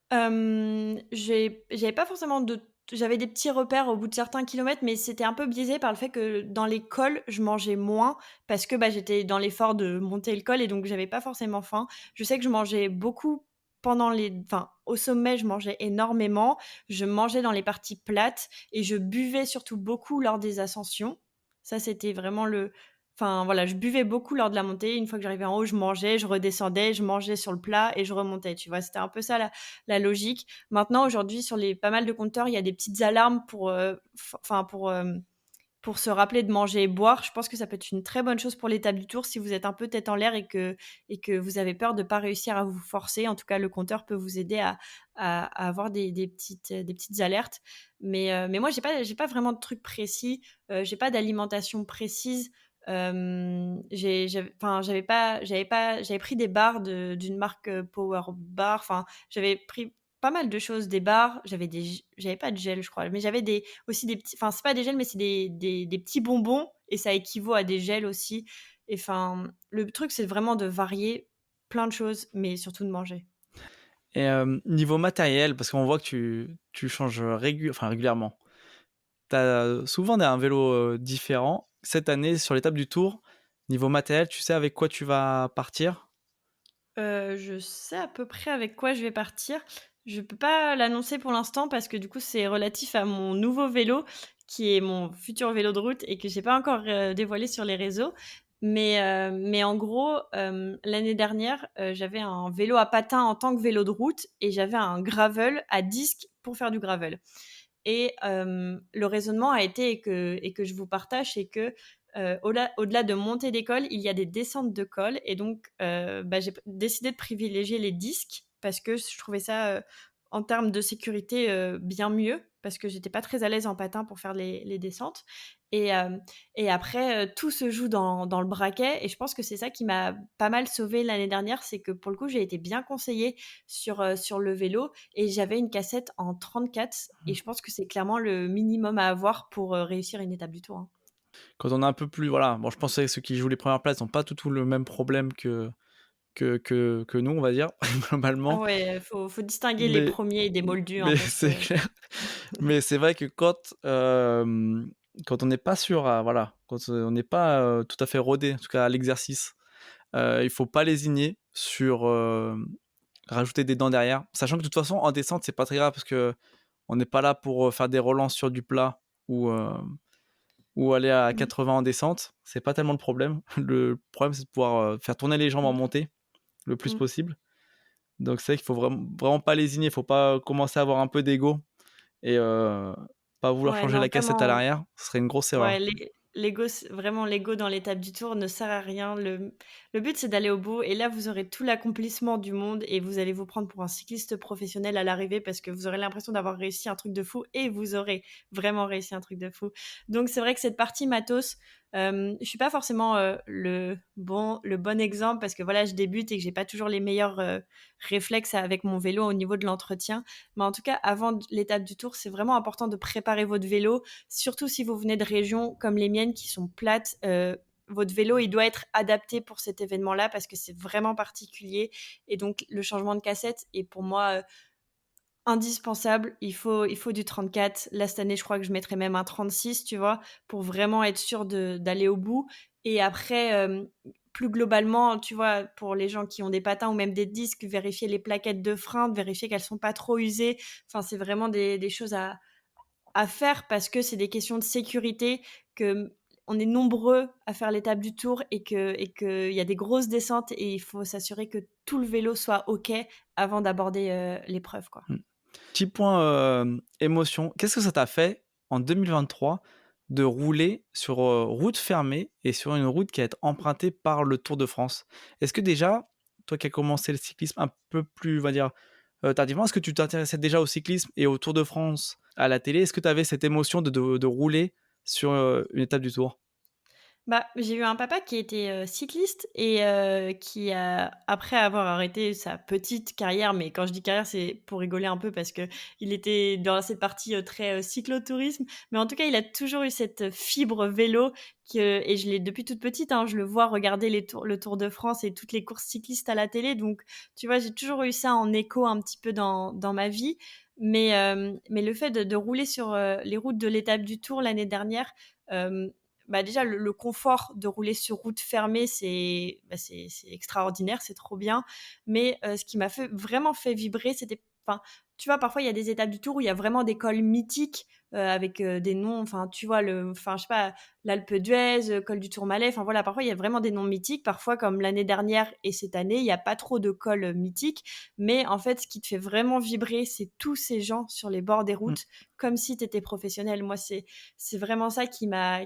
J'avais pas forcément j'avais des petits repères au bout de certains kilomètres, mais c'était un peu biaisé par le fait que dans les cols, je mangeais moins parce que, bah, j'étais dans l'effort de monter le col et donc j'avais pas forcément faim. Je sais que je mangeais beaucoup enfin, au sommet, je mangeais énormément. Je mangeais dans les parties plates et je buvais surtout beaucoup lors des ascensions. Ça, c'était vraiment enfin, voilà, je buvais beaucoup lors de la montée. Une fois que j'arrivais en haut, je mangeais, je redescendais, je mangeais sur le plat et je remontais, tu vois? C'était un peu ça la logique. Maintenant, aujourd'hui, sur les pas mal de compteurs, il y a des petites alarmes enfin pour se rappeler de manger et boire. Je pense que ça peut être une très bonne chose pour l'étape du tour si vous êtes un peu tête en l'air et que vous avez peur de pas réussir à vous forcer. En tout cas, le compteur peut vous aider à avoir des petites alertes. Mais moi, j'ai pas vraiment de truc précis. J'ai pas d'alimentation précise. J'avais pris des barres d'une marque, Power Bar, enfin, j'avais pris pas mal de choses, des barres, j'avais pas de gel, je crois, mais j'avais aussi des petits, enfin, c'est pas des gels, mais c'est des petits bonbons et ça équivaut à des gels aussi et enfin, le truc, c'est vraiment de varier plein de choses, mais surtout de manger. Et niveau matériel, parce qu'on voit que tu changes régulièrement. Tu as souvent un vélo, différent. Cette année, sur l'étape du Tour, niveau matériel, tu sais avec quoi tu vas partir? Je sais à peu près avec quoi je vais partir. Je peux pas l'annoncer pour l'instant parce que du coup, c'est relatif à mon nouveau vélo, qui est mon futur vélo de route et que j'ai pas encore, dévoilé sur les réseaux. Mais en gros, l'année dernière, j'avais un vélo à patins en tant que vélo de route et j'avais un gravel à disque pour faire du gravel. Et le raisonnement a été et que je vous partage, c'est que, au-delà de montées d'école, il y a des descentes de col et donc j'ai décidé de privilégier les disques parce que je trouvais ça, en termes de sécurité, bien mieux parce que j'étais pas très à l'aise en patin pour faire les descentes et après, tout se joue dans le braquet et je pense que c'est ça qui m'a pas mal sauvée l'année dernière. C'est que pour le coup, j'ai été bien conseillée sur le vélo et j'avais une cassette en 34 et je pense que c'est clairement le minimum à avoir pour, réussir une étape du Tour, hein. Quand on est un peu plus voilà, bon je pense que ceux qui jouent les premières places n'ont pas tout le même problème que nous, on va dire, Ah globalement. ouais, faut distinguer les Mais premiers des moldus, hein, mais parce c'est que clair. Mais c'est vrai que quand on n'est pas sûr à voilà, quand on n'est pas, tout à fait rodé, en tout cas à l'exercice, il faut pas lésigner sur, rajouter des dents derrière. Sachant que de toute façon en descente, c'est pas très grave parce qu'on n'est pas là pour, faire des relances sur du plat ou aller à mmh, 80 en descente, c'est pas tellement le problème. Le problème, c'est de pouvoir, faire tourner les jambes en mmh, montée le plus mmh. possible. Donc c'est vrai qu'il faut vraiment pas lésigner, il faut pas commencer à avoir un peu d'ego et pas vouloir Ouais, changer non, la cassette à vraiment. l'arrière, ce serait une grosse Ouais, erreur. l'ego, c vraiment l'ego dans l'étape du Tour ne sert à rien. Le but, c'est d'aller au bout et là, vous aurez tout l'accomplissement du monde et vous allez vous prendre pour un cycliste professionnel à l'arrivée parce que vous aurez l'impression d'avoir réussi un truc de fou et vous aurez vraiment réussi un truc de fou. Donc c'est vrai que cette partie matos, je suis pas forcément, le bon exemple parce que voilà, je débute et que j'ai pas toujours les meilleurs, réflexes avec mon vélo au niveau de l'entretien. Mais en tout cas, avant l'étape du Tour, c'est vraiment important de préparer votre vélo. Surtout si vous venez de régions comme les miennes qui sont plates, votre vélo, il doit être adapté pour cet événement-là parce que c'est vraiment particulier et donc le changement de cassette est pour moi, indispensable. Il faut du 34. Là, cette année, je crois que je mettrais même un 36, tu vois? Pour vraiment être sûre d'aller au bout et après, plus globalement, tu vois, pour les gens qui ont des patins ou même des disques, vérifier les plaquettes de frein, vérifier qu'elles sont pas trop usées. Enfin, c'est vraiment des choses à faire parce que c'est des questions de sécurité, que on est nombreux à faire l'étape du Tour et qu'il y a des grosses descentes et il faut s'assurer que tout le vélo soit OK avant d'aborder, l'épreuve, quoi. Mmh. Petit point, émotion, qu'est-ce que ça t'a fait en 2023 de rouler sur, route fermée et sur une route qui va être empruntée par le Tour de France? Est-ce que déjà, toi qui as commencé le cyclisme un peu plus, on va dire, tardivement, est-ce que tu t'intéressais déjà au cyclisme et au Tour de France à la télé? Est-ce que tu avais cette émotion de rouler sur, une étape du Tour? Bah, j'ai eu un papa qui était, cycliste et qui a après avoir arrêté sa petite carrière, mais quand je dis carrière, c'est pour rigoler un peu parce que il était dans cette partie, très, cyclotourisme. Mais en tout cas, il a toujours eu cette fibre vélo et je l'ai depuis toute petite, hein, je le vois regarder le Tour de France et toutes les courses cyclistes à la télé. Donc tu vois, j'ai toujours eu ça en écho un petit peu dans ma vie. Mais le fait de rouler sur, les routes de l'étape du Tour l'année dernière, hem déjà le confort de rouler sur route fermée, c'est extraordinaire, c'est trop bien. Mais ce qui m'a vraiment fait vibrer, c'était enfin, tu vois, parfois, il y a des étapes du Tour où il y a vraiment des cols mythiques, avec, des noms, enfin, tu vois, je sais pas, l'Alpe d'Huez, col du Tourmalet, enfin, voilà, parfois, il y a vraiment des noms mythiques. Parfois, comme l'année dernière et cette année, il y a pas trop de cols, mythiques. Mais en fait, ce qui te fait vraiment vibrer, c'est tous ces gens sur les bords des Mmh. routes, comme si tu étais professionnel. Moi, c'est vraiment ça qui m'a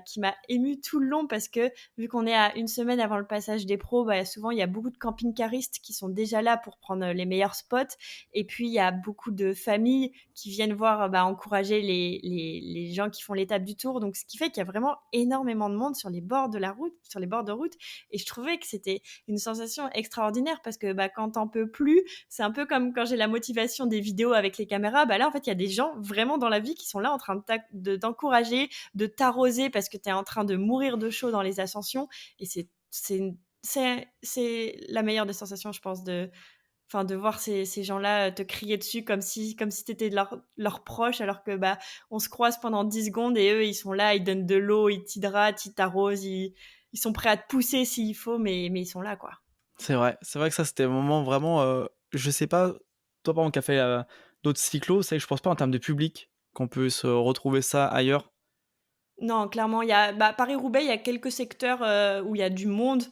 émue tout le long parce que vu qu'on est à une semaine avant le passage des pros, souvent il y a beaucoup de camping-caristes qui sont déjà là pour prendre les meilleurs spots et puis il y a beaucoup de familles qui viennent voir, encourager les gens qui font l'étape du Tour. Donc ce qui fait qu'il y a vraiment énormément de monde sur les bords de la route, sur les bords de route, et je trouvais que c'était une sensation extraordinaire parce que, quand tu peux plus, c'est un peu comme quand j'ai la motivation des vidéos avec les caméras. Là, en fait, il y a des gens vraiment dans la vie qui sont là en train d'encourager, de t'arroser parce que tu es en train de mourir de chaud dans les ascensions, et c'est la meilleure des sensations, je pense, de voir ces gens-là te crier dessus comme si tu étais leur proche, alors que on se croise pendant 10 secondes et eux, ils sont là, ils donnent de l'eau, ils t'hydratent, ils t'arrosent, ils sont prêts à te pousser s'il faut, mais ils sont là, quoi. C'est vrai que ça, c'était un moment vraiment. Je sais pas, toi, par exemple, qui a fait d'autres cyclos, c'est que je pense pas en termes de public qu'on peut se retrouver ça ailleurs. Non, clairement, il y a Paris-Roubaix, il y a quelques secteurs, où il y a du monde,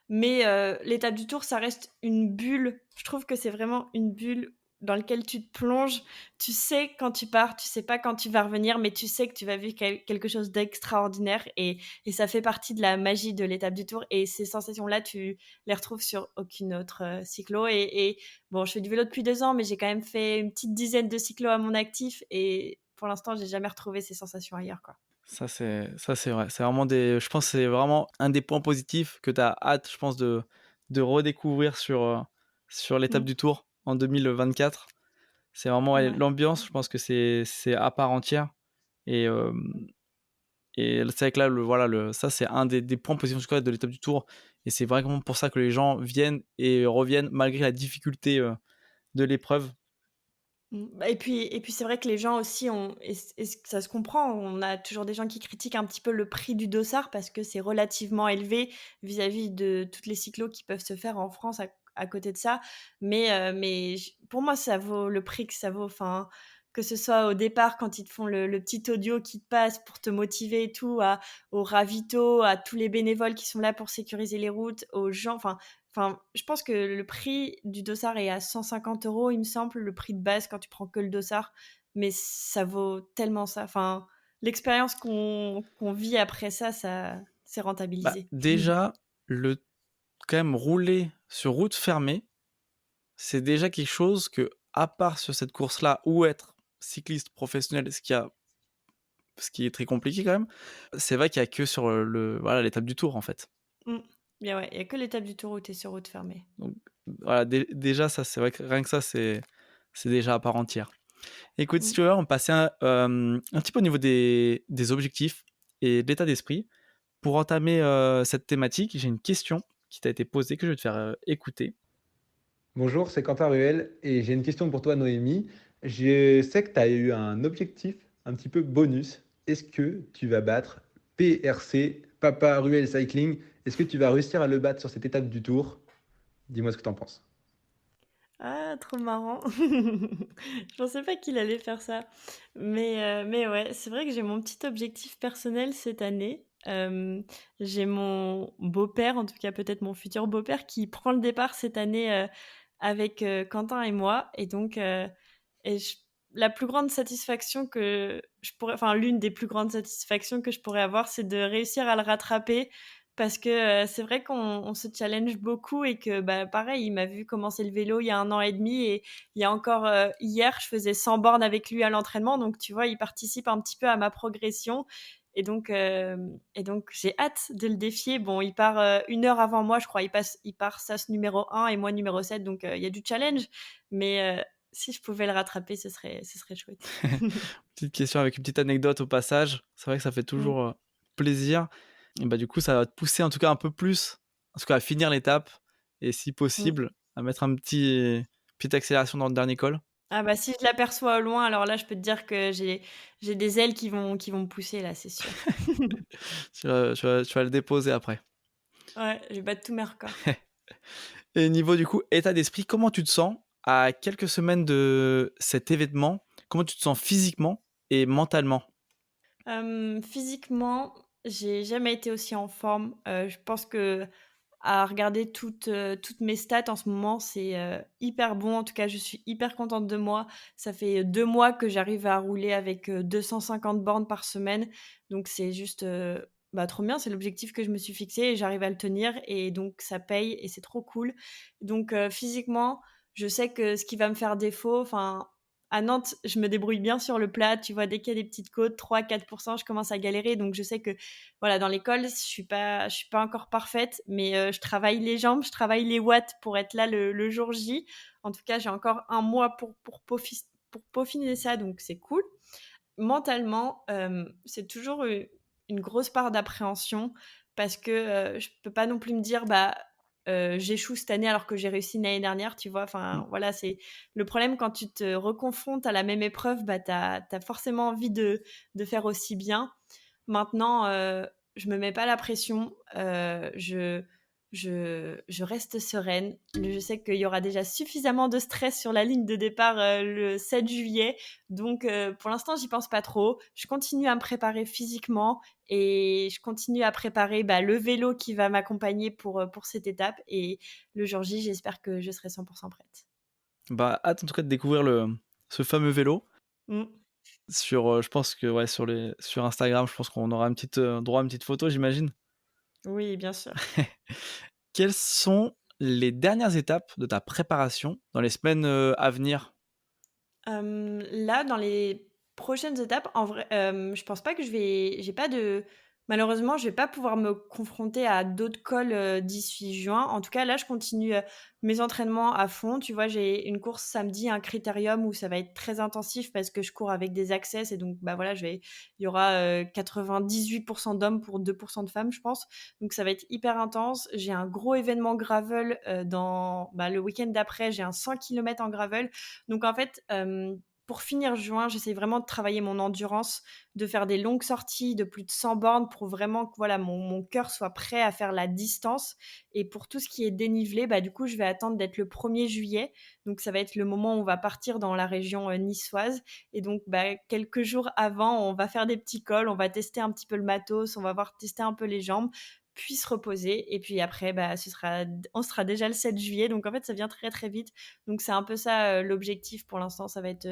mais l'étape du Tour, ça reste une bulle. Je trouve que c'est vraiment une bulle dans laquelle tu te plonges. Tu sais quand tu pars, tu sais pas quand tu vas revenir, mais tu sais que tu vas vivre quelque chose d'extraordinaire, et ça fait partie de la magie de l'étape du Tour, et ces sensations-là, tu les retrouves sur aucune autre, cyclo, et bon, je fais du vélo depuis 2 ans, mais j'ai quand même fait une petite dizaine de cyclos à mon actif, et pour l'instant, j'ai jamais retrouvé ces sensations ailleurs, quoi. Ça, c'est vrai. C'est vraiment je pense que c'est vraiment un des points positifs que tu as hâte, je pense, de redécouvrir sur l'étape Mmh. du Tour en 2024. C'est vraiment ouais, Ouais. l'ambiance, je pense que c'est à part entière. Et, c'est vrai que là, voilà, ça, c'est un des points positifs en tout cas, de l'étape du Tour. Et c'est vraiment pour ça que les gens viennent et reviennent malgré la difficulté de l'épreuve. Et puis c'est vrai que les gens aussi ça se comprend, on a toujours des gens qui critiquent un petit peu le prix du dossard parce que c'est relativement élevé vis-à-vis de toutes les cyclos qui peuvent se faire en France à côté de ça. Mais pour moi, ça vaut le prix que ça vaut. Enfin, que ce soit au départ, quand ils te font le petit audio qui te passe pour te motiver et tout, aux ravitaux, à tous les bénévoles qui sont là pour sécuriser les routes, aux gens. Enfin, je pense que le prix du dossard est à 150 €, il me semble, le prix de base quand tu prends que le dossard. Mais ça vaut tellement ça. Enfin, l'expérience qu'on vit après ça, c'est rentabilisé. Déjà, le quand même rouler sur route fermée, c'est déjà quelque chose que, à part sur cette course-là, ou être cycliste professionnel, ce qui est très compliqué quand même, c'est vrai qu'il y a que sur voilà, l'étape du Tour en fait. Mmh. Bien ouais, il y a que l'étape du Tour où tu es sur route fermée. Donc voilà, déjà ça, c'est vrai que rien que ça, c'est déjà à part entière. Écoute, si Mmh. tu veux, on passait un petit peu au niveau des objectifs et de l'état d'esprit. Pour entamer cette thématique, j'ai une question qui t'a été posée que je vais te faire écouter. Bonjour, c'est Quentin Ruel et j'ai une question pour toi, Noémie. Je sais que tu as eu un objectif un petit peu bonus. Est-ce que tu vas battre PRC, Papa Ruel Cycling? Est-ce que tu vas réussir à le battre sur cette étape du Tour? Dis-moi ce que tu en penses. Ah, trop marrant. Je pensais pas qu'il allait faire ça. Mais ouais, c'est vrai que j'ai mon petit objectif personnel cette année. J'ai mon beau-père, en tout cas peut-être mon futur beau-père, qui prend le départ cette année, avec, Quentin et moi, et donc et j la plus grande satisfaction que je pourrais enfin l'une des plus grandes satisfactions que je pourrais avoir, c'est de réussir à le rattraper, parce que, c'est vrai qu'on se challenge beaucoup, et que, pareil, il m'a vu commencer le vélo il y a 1 an et demi, et il y a encore, hier, je faisais 100 bornes avec lui à l'entraînement, donc tu vois, il participe un petit peu à ma progression, et donc j'ai hâte de le défier. Bon, il part, 1 heure avant moi, je crois. Il part sas numéro 1 et moi numéro 7, donc il y a du challenge, mais si je pouvais le rattraper, ce serait chouette. Petite question avec une petite anecdote au passage. C'est vrai que ça fait Mmh, toujours plaisir. Et bah, du coup, ça va te pousser en tout cas un peu plus, en tout cas à finir l'étape et si mmh. possible, à mettre petite accélération dans le dernier col. Ah si je l'aperçois au loin, alors là, je peux te dire que j'ai des ailes qui vont me pousser là, c'est sûr. Tu vas le déposer après. Ouais, je vais battre tous mes records. Et niveau du coup état d'esprit, comment tu te sens à quelques semaines de cet événement? Comment tu te sens physiquement et mentalement? Physiquement, j'ai jamais été aussi en forme. Je pense qu'à regarder toutes mes stats en ce moment, c'est, hyper bon. En tout cas, je suis hyper contente de moi. Ça fait 2 mois que j'arrive à rouler avec, 250 bornes par semaine. Donc c'est juste, trop bien. C'est l'objectif que je me suis fixé et j'arrive à le tenir, et donc ça paye et c'est trop cool. Donc, physiquement, je sais que ce qui va me faire défaut, enfin, à Nantes, je me débrouille bien sur le plat, tu vois? Dès qu'il y a des petites côtes, 3-4 je commence à galérer. Donc je sais que, voilà, dans l'école, je suis pas encore parfaite, mais je travaille les jambes, je travaille les watts pour être là le jour J. En tout cas, j'ai encore un mois pour peaufiner ça, donc c'est cool. Mentalement, c'est toujours une grosse part d'appréhension parce que, je peux pas non plus me dire: «Bah, j'échoue cette année alors que j'ai réussi l'année dernière», tu vois? Mmh. Enfin, voilà, c'est le problème quand tu te reconfrontes à la même épreuve, bah, tu as forcément envie de faire aussi bien. Maintenant, je me mets pas la pression, je reste sereine. Je sais qu'il y aura déjà suffisamment de stress sur la ligne de départ, le 7 juillet, donc pour l'instant, j'y pense pas trop. Je continue à me préparer physiquement et je continue à préparer, bah, le vélo qui va m'accompagner pour cette étape et le jour J, j'espère que je serai 100 prête. Bah, hâte en tout cas de découvrir ce fameux vélo. Mmh. Je pense que ouais, sur Instagram, je pense qu'on aura droit à une petite photo, j'imagine? Oui, bien sûr. Quelles sont les dernières étapes de ta préparation dans les semaines, à venir? Là, dans les prochaines étapes, en vrai, je pense pas que j'ai pas de malheureusement, je vais pas pouvoir me confronter à d'autres cols, d'ici juin. En tout cas, là, je continue, mes entraînements à fond. Tu vois, j'ai une course samedi, un critérium où ça va être très intensif parce que je cours avec des access et donc, bah, voilà, il y aura, 98 d'hommes pour 2 de femmes, je pense. Donc ça va être hyper intense. J'ai un gros événement gravel, le week-end d'après, j'ai un 100 kilomètres en gravel. Donc en fait, pour finir juin, j'essaie vraiment de travailler mon endurance, de faire des longues sorties de plus de 100 bornes pour vraiment que voilà, mon cœur soit prêt à faire la distance. Et pour tout ce qui est dénivelé, bah, du coup, je vais attendre d'être le 1er juillet. Donc ça va être le moment où on va partir dans la région, niçoise et donc bah, quelques jours avant, on va faire des petits cols, on va tester un petit peu le matos, on va voir tester un peu les jambes, puis se reposer et puis après, bah, on sera déjà le 7 juillet donc en fait, ça vient très, très vite. Donc c'est un peu ça, l'objectif pour l'instant, ça va être,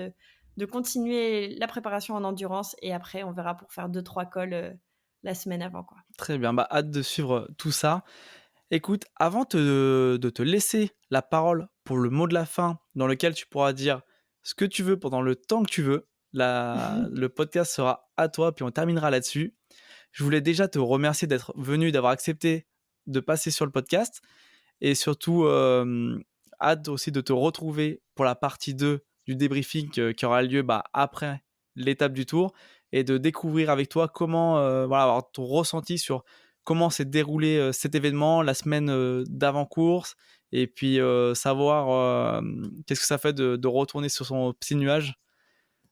de continuer la préparation en endurance et après on verra pour faire 2-3 cols, la semaine avant, quoi. Très bien, bah, hâte de suivre, tout ça. Écoute, avant de te laisser la parole pour le mot de la fin, dans lequel tu pourras dire ce que tu veux pendant le temps que tu veux, le podcast sera à toi, puis on terminera là-dessus. Je voulais déjà te remercier d'être venu, d'avoir accepté de passer sur le podcast et surtout, hâte aussi de te retrouver pour la partie 2 du débriefing, qui aura lieu, bah, après l'étape du Tour et de découvrir avec toi comment, voilà, avoir ton ressenti sur comment s'est déroulé, cet événement, la semaine, d'avant-course et puis, savoir, qu'est-ce que ça fait de retourner sur son petit nuage.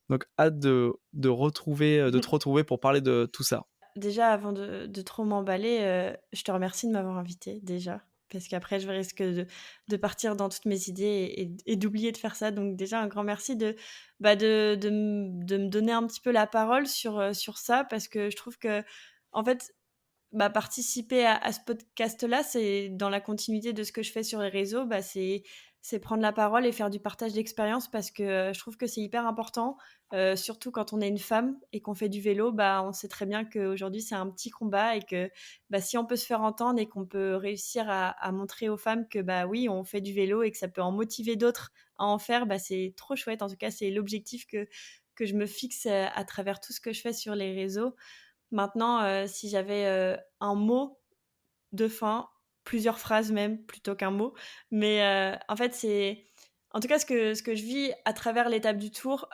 Donc hâte de te retrouver pour parler de tout ça. Déjà, avant de trop m'emballer, je te remercie de m'avoir invitée, déjà, parce qu'après je risque de partir dans toutes mes idées et d'oublier de faire ça. Donc déjà, un grand merci de me donner un petit peu la parole sur ça, parce que je trouve que en fait, bah, participer à ce podcast-là, c'est dans la continuité de ce que je fais sur les réseaux, bah, c'est prendre la parole et faire du partage d'expérience parce que, je trouve que c'est hyper important, surtout quand on est une femme et qu'on fait du vélo, bah, on sait très bien qu'aujourd'hui c'est un petit combat et que, bah, si on peut se faire entendre et qu'on peut réussir à montrer aux femmes que, bah, oui, on fait du vélo et que ça peut en motiver d'autres à en faire, bah, c'est trop chouette. En tout cas, c'est l'objectif que je me fixe, à travers tout ce que je fais sur les réseaux. Maintenant, si j'avais, un mot de fin, plusieurs phrases même plutôt qu'un mot, mais en fait, c'est en tout cas ce que je vis à travers l'étape du Tour,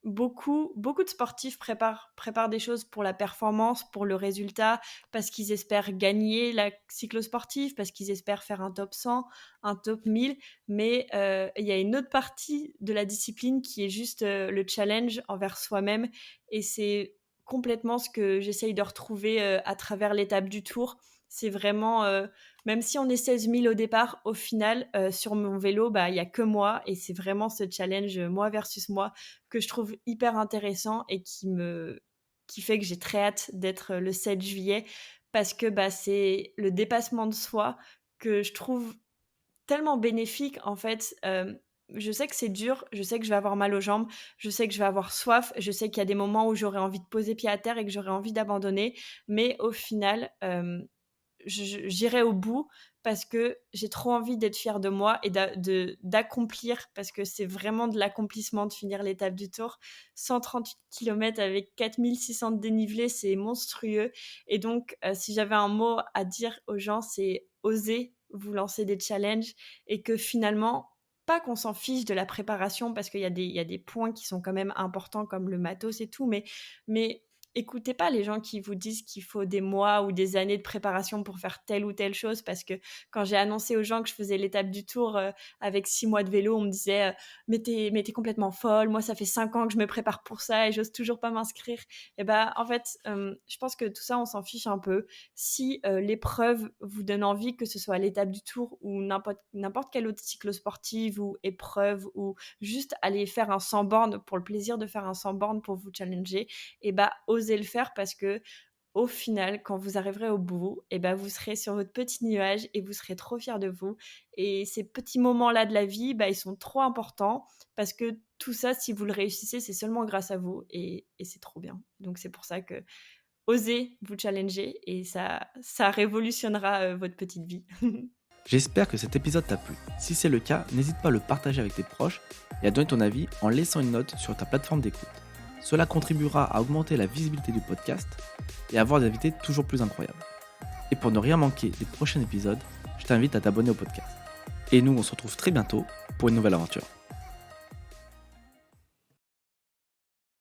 beaucoup de sportifs préparent des choses pour la performance, pour le résultat, parce qu'ils espèrent gagner la cyclo-sportive, parce qu'ils espèrent faire un top 100, un top 1000, mais il y a une autre partie de la discipline qui est juste, le challenge envers soi-même et c'est complètement ce que j'essaye de retrouver, à travers l'étape du Tour. C'est vraiment, même si on est 16 000 au départ, au final, sur mon vélo, bah, il y a que moi et c'est vraiment ce challenge, moi versus moi, que je trouve hyper intéressant et qui fait que j'ai très hâte d'être, le 7 juillet parce que, bah, c'est le dépassement de soi que je trouve tellement bénéfique en fait, je sais que c'est dur, je sais que je vais avoir mal aux jambes, je sais que je vais avoir soif, je sais qu'il y a des moments où j'aurai envie de poser pied à terre et que j'aurai envie d'abandonner, mais au final, j'irai au bout parce que j'ai trop envie d'être fière de moi et d'accomplir, parce que c'est vraiment de l'accomplissement de finir l'étape du Tour. 138 kilomètres avec 4 600 de dénivelé, c'est monstrueux. Et donc, si j'avais un mot à dire aux gens, c'est oser vous lancer des challenges, et que finalement, pas qu'on s'en fiche de la préparation, parce qu'il y a des points qui sont quand même importants comme le matos et tout, mais écoutez pas les gens qui vous disent qu'il faut des mois ou des années de préparation pour faire telle ou telle chose, parce que quand j'ai annoncé aux gens que je faisais l'étape du Tour avec 6 mois de vélo, on me disait mais t'es complètement folle, moi ça fait 5 ans que je me prépare pour ça et j'ose toujours pas m'inscrire. Et bah en fait, je pense que tout ça on s'en fiche un peu. Si l'épreuve vous donne envie, que ce soit l'étape du Tour ou n'importe quelle autre cyclosportive ou épreuve, ou juste aller faire un 100 bornes pour le plaisir de faire un 100 bornes pour vous challenger, et bah osez le faire, parce que au final, quand vous arriverez au bout, et bah vous serez sur votre petit nuage et vous serez trop fiers de vous. Et ces petits moments-là de la vie, bah ils sont trop importants, parce que tout ça, si vous le réussissez, c'est seulement grâce à vous, et c'est trop bien. Donc c'est pour ça que osez vous challenger, et ça révolutionnera votre petite vie. J'espère que cet épisode t'a plu. Si c'est le cas, n'hésite pas à le partager avec tes proches et à donner ton avis en laissant une note sur ta plateforme d'écoute. Cela contribuera à augmenter la visibilité du podcast et à avoir des invités toujours plus incroyables. Et pour ne rien manquer des prochains épisodes, je t'invite à t'abonner au podcast. Et nous, on se retrouve très bientôt pour une nouvelle aventure.